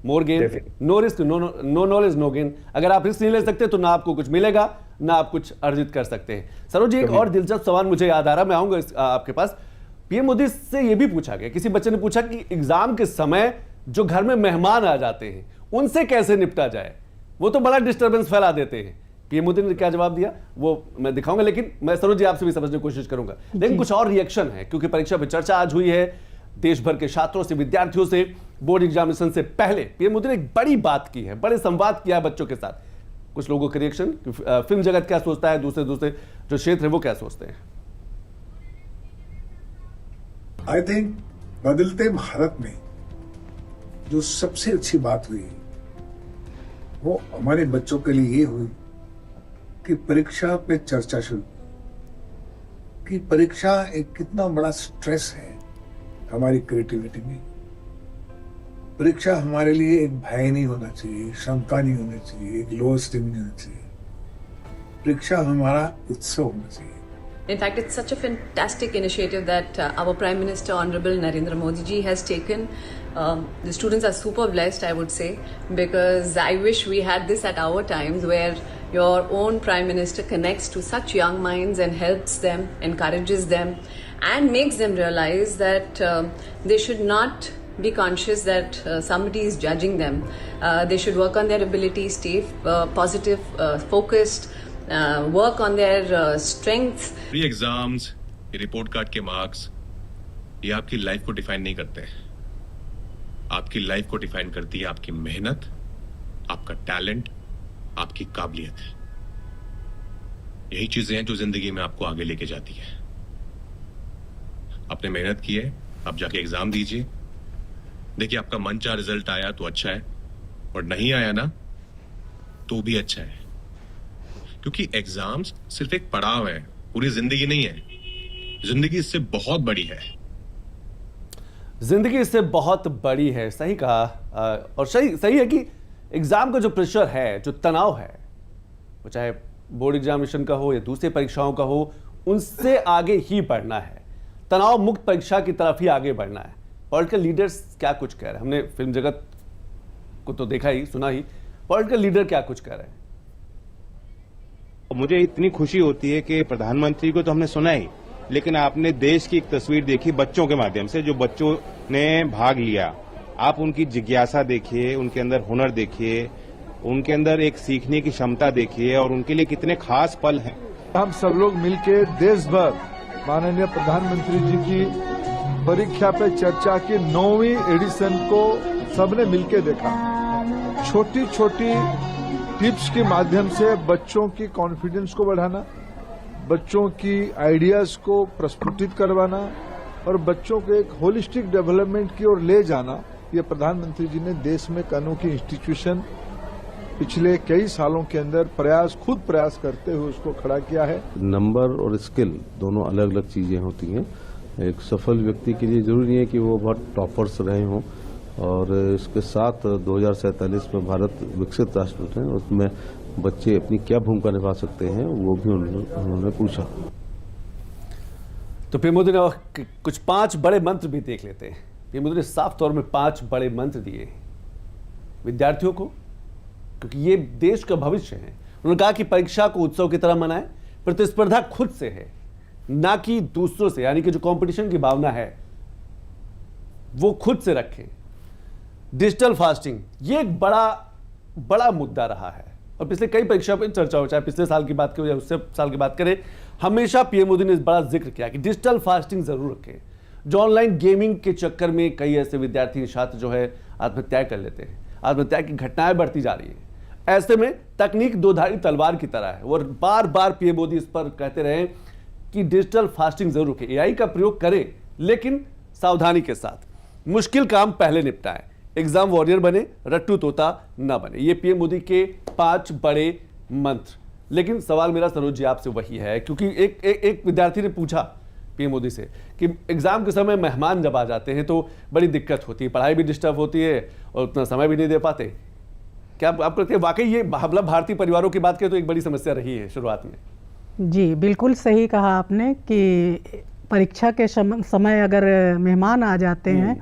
more gain, no risk no knowledge no gain. अगर आप रिस्क नहीं ले सकते तो ना आपको कुछ मिलेगा ना आप कुछ अर्जित कर सकते हैं। सरोज जी एक और दिलचस्प सवाल मुझे याद आ रहा, मैं आऊंगा आपके पास। पीएम मोदी से यह भी पूछा गया, किसी बच्चे ने पूछा कि एग्जाम के समय जो घर में मेहमान आ जाते हैं उनसे कैसे निपटा जाए, वो तो बड़ा डिस्टर्बेंस फैला देते हैं। पीएम मोदी ने क्या जवाब दिया वो मैं दिखाऊंगा, लेकिन मैं सरोज जी आपसे भी समझने की कोशिश करूंगा। लेकिन कुछ और रिएक्शन है, क्योंकि परीक्षा पे चर्चा आज हुई है देश भर के छात्रों से, विद्यार्थियों से। बोर्ड एग्जामिनेशन से पहले पीएम मोदी ने एक बड़ी बात की है, बड़े संवाद किया है बच्चों के साथ। कुछ लोगों के रिएक्शन, फिल्म जगत क्या सोचता है, दूसरे जो क्षेत्र है वो क्या सोचते हैं। आई थिंक बदलते भारत में जो सबसे अच्छी बात हुई वो हमारे बच्चों के लिए ये हुई कि परीक्षा पे चर्चा शुरू, कि परीक्षा एक कितना बड़ा स्ट्रेस है हमारी क्रिएटिविटी में। परीक्षा हमारे लिए एक भय नहीं होना चाहिए, शंका नहीं होनी चाहिए, एक लो स्टिम नहीं होना चाहिए। परीक्षा हमारा उत्सव होना चाहिए। In fact, it's such a fantastic initiative that our Prime Minister, Honorable Narendra Modi ji, has taken. The students are super blessed, I would say, because I wish we had this at our times, where your own Prime Minister connects to such young minds and helps them, encourages them, and makes them realize that they should not be conscious that somebody is judging them. They should work on their ability, stay positive, focused, work on their strengths. Pre exams, ये रिपोर्ट कार्ड के मार्क्स, ये आपकी लाइफ को डिफाइन नहीं करते हैं। आपकी लाइफ को डिफाइन करती है आपकी मेहनत, आपका टैलेंट, आपकी काबिलियत। यही चीजें हैं जो जिंदगी में आपको आगे लेके जाती है। आपने मेहनत की है, आप जाके एग्जाम दीजिए। देखिए आपका मनचाहा रिजल्ट आया तो अच्छा है, और नहीं आया ना तो भी अच्छा है, क्योंकि एग्जाम्स सिर्फ एक पड़ाव है, पूरी जिंदगी नहीं है। जिंदगी इससे बहुत बड़ी है। जिंदगी इससे बहुत बड़ी है, सही कहा। और सही है कि एग्जाम का जो प्रेशर है, जो तनाव है, वो चाहे बोर्ड एग्जामिनेशन का हो या दूसरी परीक्षाओं का हो, उनसे आगे ही बढ़ना है। तनाव मुक्त परीक्षा की तरफ ही आगे बढ़ना है। पॉलिटिकल लीडर्स क्या कुछ कह रहे हैं? हमने फिल्म जगत को तो देखा ही, सुना ही, पॉलिटिकल लीडर क्या कुछ कह रहे हैं? मुझे इतनी खुशी होती है कि प्रधानमंत्री को तो हमने सुना ही, लेकिन आपने देश की एक तस्वीर देखी बच्चों के माध्यम से, जो बच्चों ने भाग लिया। आप उनकी जिज्ञासा देखिए, उनके अंदर हुनर देखिए, उनके अंदर एक सीखने की क्षमता देखिए, और उनके लिए कितने खास पल हैं। हम सब लोग मिलकर देश भर माननीय प्रधानमंत्री जी की परीक्षा पे चर्चा की 9वीं एडिशन को सबने मिलकर देखा। छोटी छोटी टिप्स के माध्यम से बच्चों की कॉन्फिडेंस को बढ़ाना, बच्चों की आइडियाज को प्रस्फुटित करवाना और बच्चों को एक होलिस्टिक डेवलपमेंट की ओर ले जाना, ये प्रधानमंत्री जी ने देश में एक अनोखी इंस्टीट्यूशन पिछले कई सालों के अंदर खुद प्रयास करते हुए उसको खड़ा किया है। नंबर और स्किल दोनों अलग अलग चीजें होती हैं। एक सफल व्यक्ति के लिए जरूरी नहीं है कि वो बहुत टॉपर्स रहे हों, और इसके साथ 2047 में भारत विकसित राष्ट्र है, उसमें बच्चे अपनी क्या भूमिका निभा सकते हैं वो भी उन्होंने पूछा। तो पीएम मोदी ने कुछ 5 बड़े मंत्र भी देख लेते हैं। पीएम मोदी ने साफ तौर में 5 बड़े मंत्र दिए विद्यार्थियों को, क्योंकि ये देश का भविष्य है। उन्होंने कहा कि परीक्षा को उत्सव की तरह मनाएं, प्रतिस्पर्धा खुद से है ना कि दूसरों से, यानी कि जो कंपटीशन की भावना है वो खुद से रखें। डिजिटल फास्टिंग ये एक बड़ा मुद्दा रहा है और पिछले कई परीक्षा पर चर्चा हो, चाहे पिछले साल की बात करें या उससे साल की बात करें, हमेशा पीएम मोदी ने इस बड़ा जिक्र किया कि डिजिटल फास्टिंग जरूर रखें। जो ऑनलाइन गेमिंग के चक्कर में कई ऐसे विद्यार्थी छात्र जो है आत्महत्या कर लेते हैं, आत्महत्या की घटनाएं बढ़ती जा रही है। ऐसे में तकनीक दोधारी तलवार की तरह है और बार बार पीएम मोदी इस पर कहते रहे कि डिजिटल फास्टिंग जरूर रखें, एआई का प्रयोग करें लेकिन सावधानी के साथ, मुश्किल काम पहले निपटाएं, एग्जाम वॉरियर बने, रट्टू तोता न बने। ये पीएम मोदी के 5 बड़े मंत्र। लेकिन सवाल मेरा सरोज जी आपसे वही है, क्योंकि एक विद्यार्थी ने पूछा पीएम मोदी से कि एग्जाम के समय मेहमान जब आ जाते हैं तो बड़ी दिक्कत होती है, पढ़ाई भी डिस्टर्ब होती है और उतना समय भी नहीं दे पाते। क्या आप कहते हैं वाकई ये मतलब भारतीय परिवारों की बात करें तो एक बड़ी समस्या रही है शुरुआत में? जी बिल्कुल सही कहा आपने कि परीक्षा के समय अगर मेहमान आ जाते हैं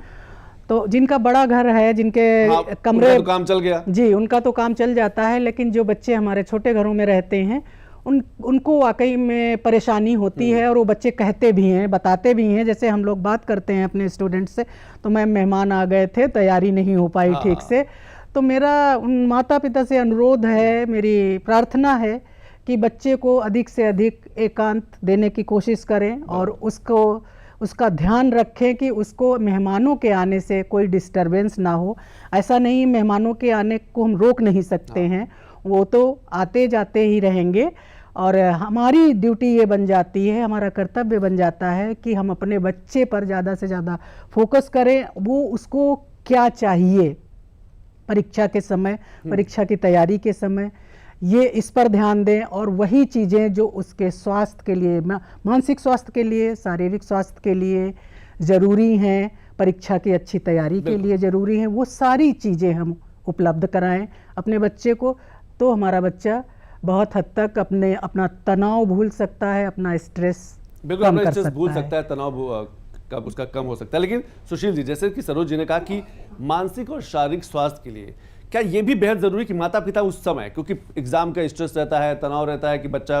तो जिनका बड़ा घर है, जिनके कमरे तो काम चल गया, जी उनका तो काम चल जाता है, लेकिन जो बच्चे हमारे छोटे घरों में रहते हैं उनको वाकई में परेशानी होती है और वो बच्चे कहते भी हैं, बताते भी हैं। जैसे हम लोग बात करते हैं अपने स्टूडेंट से, तो मैम मेहमान आ गए थे, तैयारी नहीं हो पाई ठीक से। तो मेरा उन माता पिता से अनुरोध है, मेरी प्रार्थना है कि बच्चे को अधिक से अधिक एकांत देने की कोशिश करें और उसका ध्यान रखें कि उसको मेहमानों के आने से कोई डिस्टरबेंस ना हो। ऐसा नहीं, मेहमानों के आने को हम रोक नहीं सकते हैं, वो तो आते जाते ही रहेंगे और हमारी ड्यूटी ये बन जाती है, हमारा कर्तव्य बन जाता है कि हम अपने बच्चे पर ज़्यादा से ज़्यादा फोकस करें। वो उसको क्या चाहिए परीक्षा के समय, परीक्षा की तैयारी के समय, ये इस पर ध्यान दें और वही चीज़ें जो उसके स्वास्थ्य के लिए, मानसिक स्वास्थ्य के लिए, शारीरिक स्वास्थ्य के लिए ज़रूरी हैं, परीक्षा की अच्छी तैयारी के लिए ज़रूरी हैं, वो सारी चीज़ें हम उपलब्ध कराएं अपने बच्चे को। तो हमारा बच्चा बहुत हद तक अपना तनाव भूल सकता है, अपना स्ट्रेस कम कर सकता है, भूल सकता है, तनाव कब उसका कम हो सकता है। लेकिन सुशील जी, जैसे कि सरोज जी ने कहा कि मानसिक और शारीरिक स्वास्थ्य के लिए क्या ये भी बेहद जरूरी कि माता पिता उस समय, क्योंकि एग्जाम का स्ट्रेस रहता है, तनाव रहता है कि बच्चा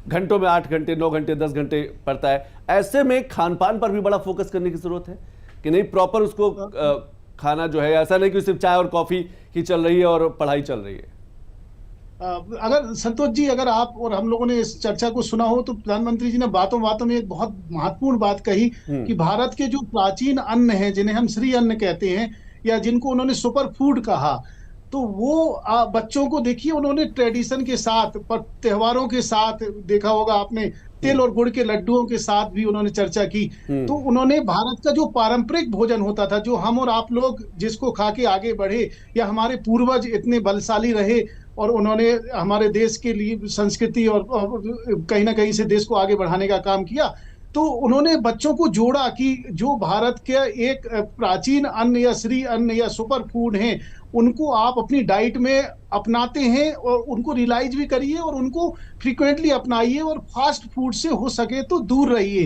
घंटों में 8 घंटे 9 घंटे 10 घंटे पढ़ता है, ऐसे में खान पान पर भी बड़ा फोकस करने की जरूरत है कि नहीं, प्रॉपर उसको खाना जो है, ऐसा नहीं कि सिर्फ चाय और कॉफी ही चल रही है और पढ़ाई चल रही है। अगर संतोष जी, अगर आप और हम लोगों ने इस चर्चा को सुना हो तो प्रधानमंत्री जी ने बातों बातों में एक बहुत महत्वपूर्ण बात कही कि भारत के जो प्राचीन अन्न हैं, जिन्हें हम श्री अन्न कहते हैं या जिनको उन्होंने सुपर फूड कहा, तो वो बच्चों को देखिए उन्होंने ट्रेडिशन के साथ, त्योहारों के साथ, देखा होगा आपने तिल और गुड़ के लड्डुओं के साथ भी उन्होंने चर्चा की। तो उन्होंने भारत का जो पारंपरिक भोजन होता था, जो हम और आप लोग जिसको खा के आगे बढ़े या हमारे पूर्वज इतने बलशाली रहे और उन्होंने हमारे देश के लिए संस्कृति और कहीं ना कहीं से देश को आगे बढ़ाने का काम किया, तो उन्होंने बच्चों को जोड़ा कि जो भारत के एक प्राचीन अन्न या श्री अन्न या सुपर फूड हैं, उनको आप अपनी डाइट में अपनाते हैं और उनको रियलाइज भी करिए और उनको फ्रीक्वेंटली अपनाइए और फास्ट फूड से हो सके तो दूर रहिए।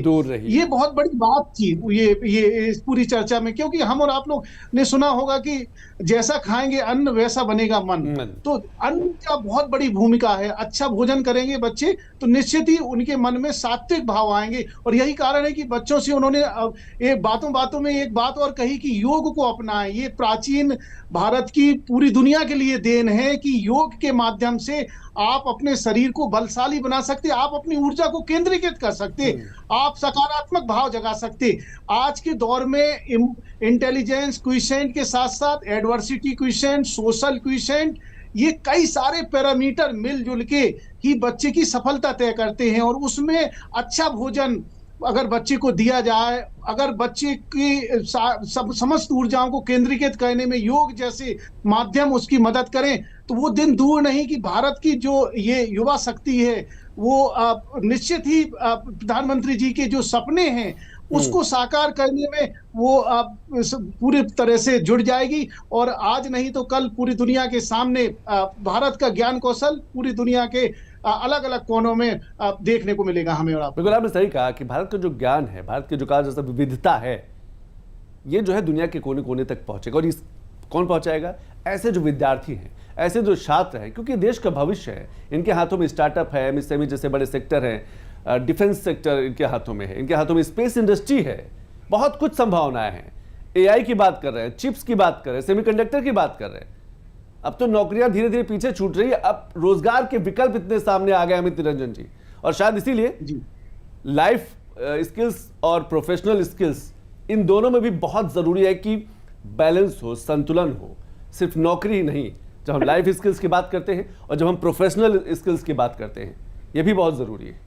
ये बहुत बड़ी बात थी ये इस पूरी चर्चा में, क्योंकि हम और आप लोग ने सुना होगा कि जैसा खाएंगे अन्न वैसा बनेगा मन। तो अन्न का बहुत बड़ी भूमिका है। अच्छा भोजन करेंगे बच्चे तो निश्चित ही उनके मन में सात्विक भाव आएंगे, और यही कारण है कि बच्चों से उन्होंने एक बातों में एक बात और कही कि योग को अपनाएं। ये प्राचीन भारत की पूरी दुनिया के लिए देन है कि योग के माध्यम से आप अपने शरीर को बलशाली बना सकते, आप अपनी ऊर्जा को केंद्रीकृत कर सकते, आप सकारात्मक भाव जगा सकते। आज के दौर में इंटेलिजेंस क्विशेंट के साथ साथ एडवर्सिटी क्विशेंट, सोशल क्विशेंट, ये कई सारे पैरामीटर मिलजुल के ही बच्चे की सफलता तय करते हैं। और उसमें अच्छा भोजन अगर बच्चे को दिया जाए, अगर बच्चे की समस्त ऊर्जाओं को केंद्रीकृत करने में योग जैसे माध्यम उसकी मदद करें, तो वो दिन दूर नहीं कि भारत की जो ये युवा शक्ति है वो निश्चित ही प्रधानमंत्री जी के जो सपने हैं उसको साकार करने में वो पूरी तरह से जुड़ जाएगी। और आज नहीं तो कल पूरी दुनिया के सामने भारत का ज्ञान कौशल पूरी दुनिया के अलग अलग कोनों में देखने को मिलेगा हमें और आपको। बिल्कुल आपने सही कहा कि भारत का जो ज्ञान है, भारत की जो कहा जैसा विविधता है, ये जो है दुनिया के कोने कोने तक पहुंचेगा। और इस कौन पहुंचाएगा? ऐसे जो विद्यार्थी हैं, ऐसे जो छात्र हैं, क्योंकि देश का भविष्य है। इनके हाथों में स्टार्टअप है, एमएसएमई जैसे बड़े सेक्टर हैं, डिफेंस सेक्टर इनके हाथों में है, इनके हाथों में स्पेस इंडस्ट्री है, बहुत कुछ संभावनाएं हैं। एआई की बात कर रहे हैं, चिप्स की बात कर रहे हैं, सेमीकंडक्टर की बात कर रहे हैं। अब तो नौकरियां धीरे धीरे पीछे छूट रही है, अब रोजगार के विकल्प इतने सामने आ गए अमित निरंजन जी। और शायद इसीलिए लाइफ स्किल्स और प्रोफेशनल स्किल्स, इन दोनों में भी बहुत जरूरी है कि बैलेंस हो, संतुलन हो। सिर्फ नौकरी ही नहीं, जब हम लाइफ स्किल्स की बात करते हैं और जब हम प्रोफेशनल स्किल्स की बात करते हैं, ये भी बहुत जरूरी है।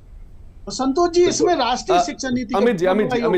संतोष जी, इसमें राष्ट्रीय शिक्षा नीति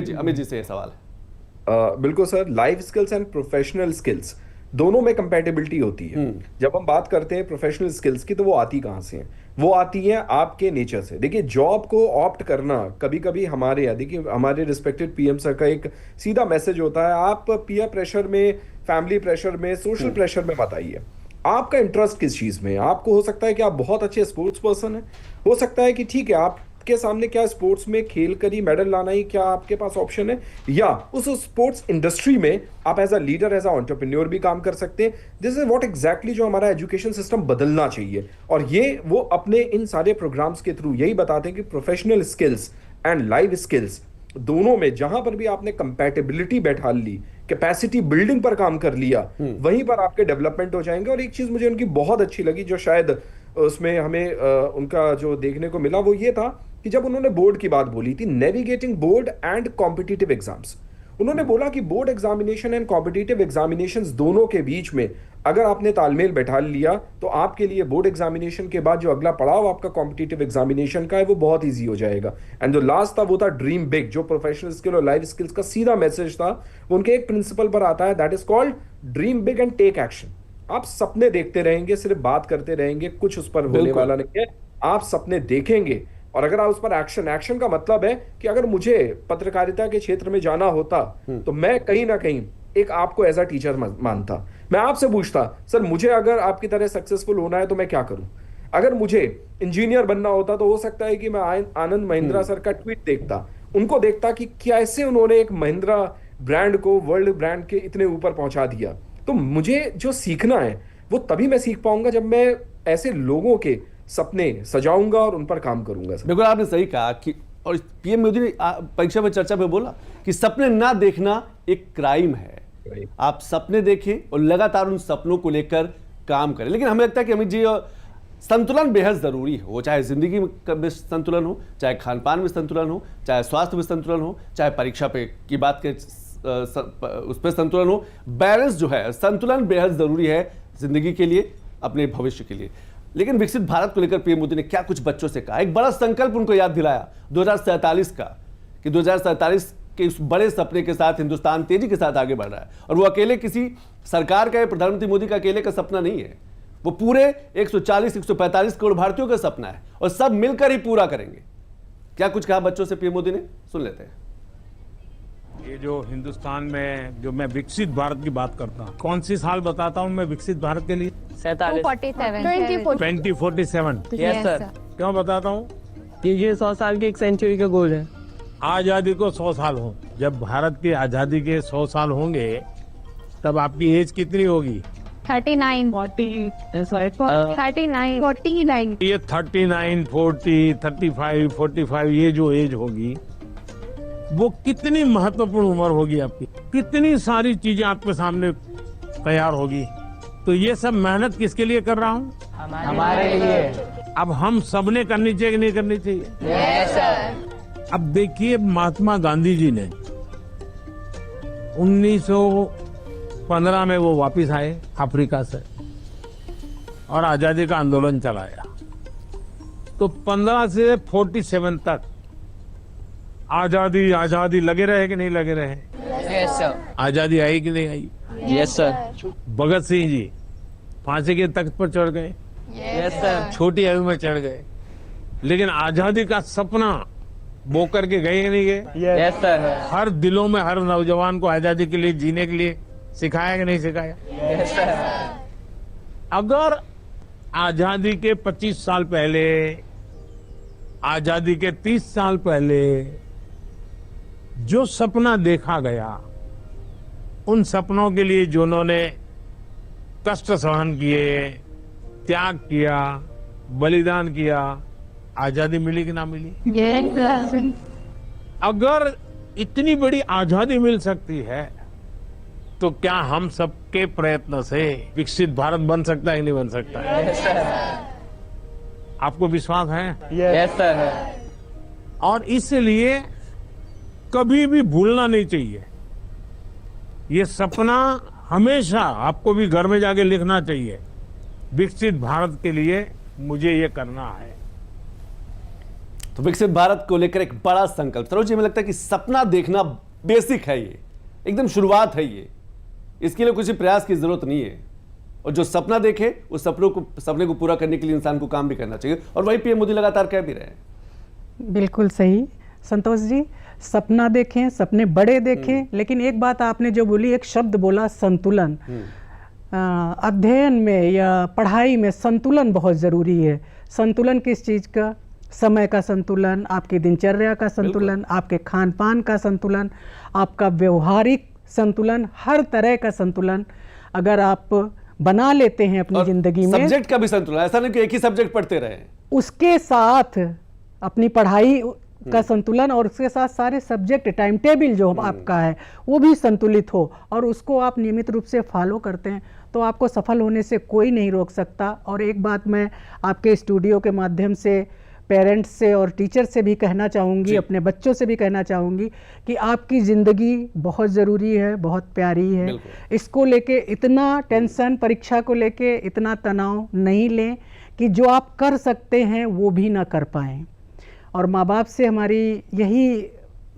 अमित जी से सवाल है। बिल्कुल sir, life skills and professional skills दोनों में कंपैटिबिलिटी होती है। जब हम बात करते हैं प्रोफेशनल स्किल्स की, तो वो आती कहां से हैं? वो आती है आपके नेचर से। देखिए, जॉब को ऑप्ट करना कभी कभी हमारे रिस्पेक्टेड पीएम सर का एक सीधा मैसेज होता है, आप पीयर प्रेशर में, फैमिली प्रेशर में, सोशल प्रेशर में मत आइए। आपका इंटरेस्ट किस चीज में है? आपको हो सकता है कि आप बहुत अच्छे स्पोर्ट्स पर्सन हैं, हो सकता है कि ठीक है आपके सामने क्या स्पोर्ट्स में खेल कर ही मेडल लाना ही क्या आपके पास ऑप्शन है, या उस स्पोर्ट्स इंडस्ट्री में आप as a leader, as a entrepreneur भी काम कर सकते हैं। दिस इज व्हाट एग्जैक्टली जो हमारा एजुकेशन सिस्टम बदलना चाहिए। और ये वो अपने इन सारे प्रोग्राम्स के थ्रू यही बताते हैं कि professional skills and life skills दोनों में जहां पर भी आपने कंपैटिबिलिटी बैठा ली, कैपेसिटी बिल्डिंग पर काम कर लिया, वहीं पर आपके डेवलपमेंट हो जाएंगे। और एक चीज मुझे उनकी बहुत अच्छी लगी, जो शायद उसमें हमें उनका जो देखने को मिला, वो ये था कि जब उन्होंने बोर्ड की बात बोली थी, navigating board and competitive exams, उन्होंने बोला कि board examination and competitive examinations दोनों के बीच में अगर आपने तालमेल बैठा लिया, तो आपके लिए बोर्ड एग्जामिनेशन के बाद जो अगला पड़ाव आपका कॉम्पिटिटिव एग्जामिनेशन का है, वो बहुत ईजी हो जाएगा। एंड जो लास्ट था वो था ड्रीम बिग, जो प्रोफेशनल स्किल और लाइफ स्किल्स का सीधा मैसेज था। वो उनके एक प्रिंसिपल पर आता है, that is called dream big and take action. आप सपने देखते रहेंगे, सिर्फ बात करते रहेंगे, कुछ उस पर होने वाला नहीं है। आप सपने देखेंगे और अगर आप उस पर एक्शन का मतलब है कि अगर मुझे पत्रकारिता के क्षेत्र में जाना होता तो मैं कहीं ना कहीं एक आपको एज अ टीचर मानता, मैं आपसे पूछता, सर मुझे अगर आपकी तरह सक्सेसफुल होना है तो मैं क्या करूं? अगर मुझे इंजीनियर बनना होता तो हो सकता है कि मैं आनंद महिंद्रा सर का ट्वीट देखता, उनको देखता कि कैसे उन्होंने एक महिंद्रा ब्रांड को वर्ल्ड ब्रांड के इतने ऊपर पहुंचा दिया। तो मुझे जो सीखना है वो तभी मैं सीख पाऊंगा जब मैं ऐसे लोगों के सपने सजाऊंगा और उन पर काम करूंगा। बिल्कुल आपने सही कहा कि, और पीएम मोदी ने परीक्षा पे चर्चा में बोला कि सपने ना देखना एक क्राइम है। आप सपने देखें और लगातार उन सपनों को लेकर काम करें। लेकिन हमें लगता है कि अमित जी, संतुलन बेहद जरूरी है। वो चाहे जिंदगी में संतुलन हो, चाहे खान पान में संतुलन हो, चाहे स्वास्थ्य में संतुलन हो, चाहे परीक्षा पे की बात के उस पर संतुलन हो। बैलेंस जो है, संतुलन बेहद जरूरी है जिंदगी के लिए, अपने भविष्य के लिए। लेकिन विकसित भारत को लेकर पीएम मोदी ने क्या कुछ बच्चों से कहा, एक बड़ा संकल्प उनको याद दिलाया 2047 का, कि 2047 के उस बड़े सपने के साथ हिंदुस्तान तेजी के साथ आगे बढ़ रहा है। और वो अकेले किसी सरकार का, प्रधानमंत्री मोदी का अकेले का सपना नहीं है, वो पूरे 140-145 करोड़ भारतीयों का सपना है और सब मिलकर ही पूरा करेंगे। क्या कुछ कहा बच्चों से पीएम मोदी ने, सुन लेते हैं। ये जो हिंदुस्तान में जो मैं विकसित भारत की बात करता हूँ, कौन सी साल बताता हूँ मैं विकसित भारत के लिए? 2047। Yes sir. क्यों बताता हूँ? कि ये 100 साल की एक सेंचुरी का गोल है। आजादी को 100 साल हो, जब भारत की आजादी के 100 साल होंगे तब आपकी एज कितनी होगी? 39 49 ये 39, 40, 35, 45 ये जो एज होगी वो कितनी महत्वपूर्ण उम्र होगी आपकी, कितनी सारी चीजें आपके सामने तैयार होगी। तो ये सब मेहनत किसके लिए कर रहा हूँ? हमारे लिए। अब हम सबने करनी चाहिए कि नहीं करनी चाहिए? Yes sir. अब देखिए महात्मा गांधी जी ने 1915 में वो वापस आए अफ्रीका से और आजादी का आंदोलन चलाया। तो 15 से 47 तक आजादी आजादी लगे रहे कि नहीं लगे रहे? Yes sir. आजादी आई कि नहीं आई? Yes sir. भगत सिंह जी फांसी के तख्त पर चढ़ गए, यस सर। छोटी आयु में चढ़ गए, लेकिन आजादी का सपना बो करके गए कि नहीं गए? Yes sir. हर दिलों में हर नौजवान को आजादी के लिए जीने के लिए सिखाया कि नहीं सिखाया? Yes sir. अगर आजादी के 25 साल पहले, आजादी के 30 साल पहले जो सपना देखा गया, उन सपनों के लिए जिन्होंने कष्ट सहन किए, त्याग किया, बलिदान किया, आजादी मिली कि ना मिली? यस। अगर इतनी बड़ी आजादी मिल सकती है तो क्या हम सबके प्रयत्न से विकसित भारत बन सकता है कि नहीं बन सकता है? Yes sir. आपको विश्वास है? Yes sir. और इसलिए कभी भी भूलना नहीं चाहिए। ये सपना हमेशा आपको भी घर में जाके लिखना चाहिए। विकसित भारत के लिए मुझे ये करना है। तो विकसित भारत को लेकर एक बड़ा संकल्प। सरोज जी, हमें लगता है कि सपना देखना बेसिक है, ये एकदम शुरुआत है। ये इसके लिए कुछ प्रयास की जरूरत नहीं है, और जो सपना देखे उस सपने को पूरा करने के लिए इंसान को काम भी करना चाहिए, और वही पीएम मोदी लगातार कह भी रहे हैं। बिल्कुल सही संतोष जी, सपना देखें, सपने बड़े देखें, लेकिन एक बात आपने जो बोली, एक शब्द बोला संतुलन। अध्ययन में या पढ़ाई में संतुलन बहुत ज़रूरी है। संतुलन किस चीज़ का? समय का संतुलन, आपकी दिनचर्या का संतुलन, आपके खान पान का संतुलन, आपका व्यवहारिक संतुलन, हर तरह का संतुलन अगर आप बना लेते हैं अपनी जिंदगी में। सब्जेक्ट का भी संतुलन, ऐसा नहीं कि एक ही सब्जेक्ट पढ़ते रहे, उसके साथ अपनी पढ़ाई का संतुलन और उसके साथ सारे सब्जेक्ट टाइम टेबल जो आपका है वो भी संतुलित हो, और उसको आप नियमित रूप से फॉलो करते हैं तो आपको सफल होने से कोई नहीं रोक सकता। और एक बात मैं आपके स्टूडियो के माध्यम से पेरेंट्स से और टीचर से भी कहना चाहूँगी, अपने बच्चों से भी कहना चाहूँगी कि आपकी ज़िंदगी बहुत ज़रूरी है, बहुत प्यारी है। इसको लेके इतना टेंशन, परीक्षा को लेके इतना तनाव नहीं लें कि जो आप कर सकते हैं वो भी ना कर पाएँ। और माँ बाप से हमारी यही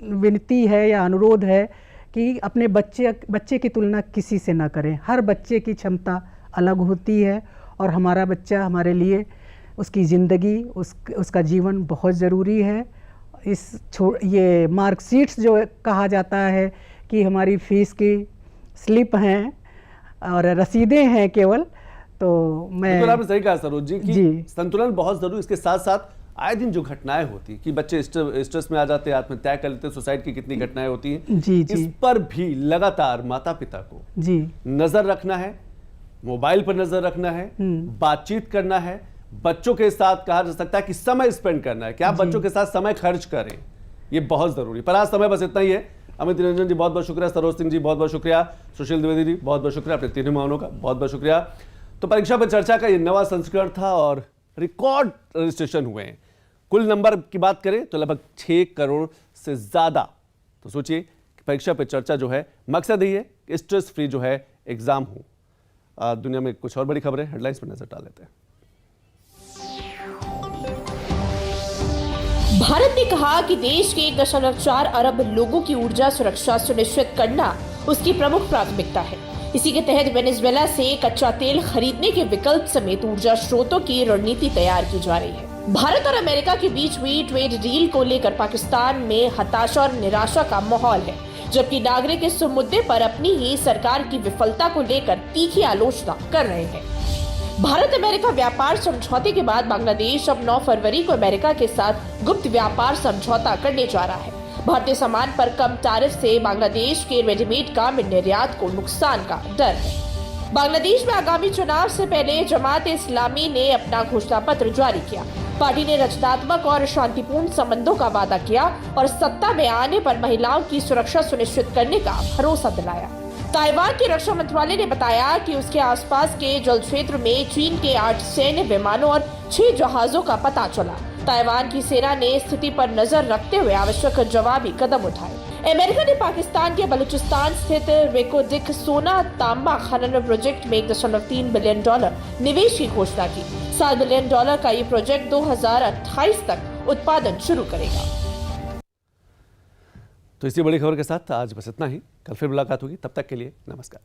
विनती है या अनुरोध है कि अपने बच्चे की तुलना किसी से ना करें। हर बच्चे की क्षमता अलग होती है, और हमारा बच्चा हमारे लिए, उसकी ज़िंदगी, उसका जीवन बहुत ज़रूरी है। ये मार्कशीट्स जो कहा जाता है कि हमारी फीस की स्लिप हैं और रसीदें हैं केवल, तो मैं आपने सही कहा सरोज जी कि संतुलन बहुत जरूरी। इसके साथ साथ आए दिन जो घटनाएं होती कि बच्चे स्ट्रेस में आ जाते हैं, आत्महत्या कर लेते हैं, सुसाइड की कितनी घटनाएं होती हैं, इस पर भी लगातार माता पिता को नजर रखना है, मोबाइल पर नजर रखना है, बातचीत करना है, बच्चों के साथ कहा जा सकता है कि समय स्पेंड करना है, कि आप बच्चों के साथ समय खर्च करें, ये बहुत जरूरी। पर आज समय बस इतना ही है। अमित निरंजन जी बहुत बहुत शुक्रिया, सरोज सिंह जी बहुत बहुत शुक्रिया, सुशील द्विवेदी जी बहुत बहुत शुक्रिया, अपने तीनों मेहमानों का बहुत बहुत शुक्रिया। तो परीक्षा पर चर्चा का ये नवा संस्करण था और रिकॉर्ड रजिस्ट्रेशन हुए हैं। कुल नंबर की बात करें तो लगभग 6 करोड़ से ज्यादा। तो सोचिए कि परीक्षा पे चर्चा जो है, मकसद ही है कि स्ट्रेस फ्री जो है एग्जाम हो। दुनिया में कुछ और बड़ी खबरें हेडलाइंस पर नजर डाल लेते हैं। भारत ने कहा कि देश के 1.4 अरब लोगों की ऊर्जा सुरक्षा सुनिश्चित करना उसकी प्रमुख प्राथमिकता है। इसी के तहत वेनेजुएला से कच्चा तेल खरीदने के विकल्प समेत ऊर्जा स्रोतों की रणनीति तैयार की जा रही है। भारत और अमेरिका के बीच हुई ट्रेड डील को लेकर पाकिस्तान में हताशा और निराशा का माहौल है। जबकि नागरिक इस मुद्दे पर अपनी ही सरकार की विफलता को लेकर तीखी आलोचना कर रहे हैं। भारत अमेरिका व्यापार समझौते के बाद बांग्लादेश अब 9 फरवरी को अमेरिका के साथ गुप्त व्यापार समझौता करने जा रहा है। भारतीय सामान पर कम टैरिफ से बांग्लादेश के रेडीमेड गारमेंट निर्यात को नुकसान का डर है। बांग्लादेश में आगामी चुनाव से पहले जमात-ए-इस्लामी ने अपना घोषणा पत्र जारी किया। पार्टी ने रचनात्मक और शांतिपूर्ण संबंधों का वादा किया और सत्ता में आने पर महिलाओं की सुरक्षा सुनिश्चित करने का भरोसा दिलाया। ताइवान के रक्षा मंत्रालय ने बताया कि उसके आसपास के जल क्षेत्र में चीन के 8 सैन्य विमानों और 6 जहाजों का पता चला। ताइवान की सेना ने स्थिति पर नजर रखते हुए आवश्यक जवाबी कदम उठाए। अमेरिका ने पाकिस्तान के बलूचिस्तान स्थित रेकोडिक सोना तांबा खनन प्रोजेक्ट में $1.3 बिलियन निवेश की घोषणा की। $7 बिलियन का ये प्रोजेक्ट 2028 तक उत्पादन शुरू करेगा। तो इसी बड़ी खबर के साथ आज बस इतना ही। कल फिर मुलाकात होगी, तब तक के लिए नमस्कार।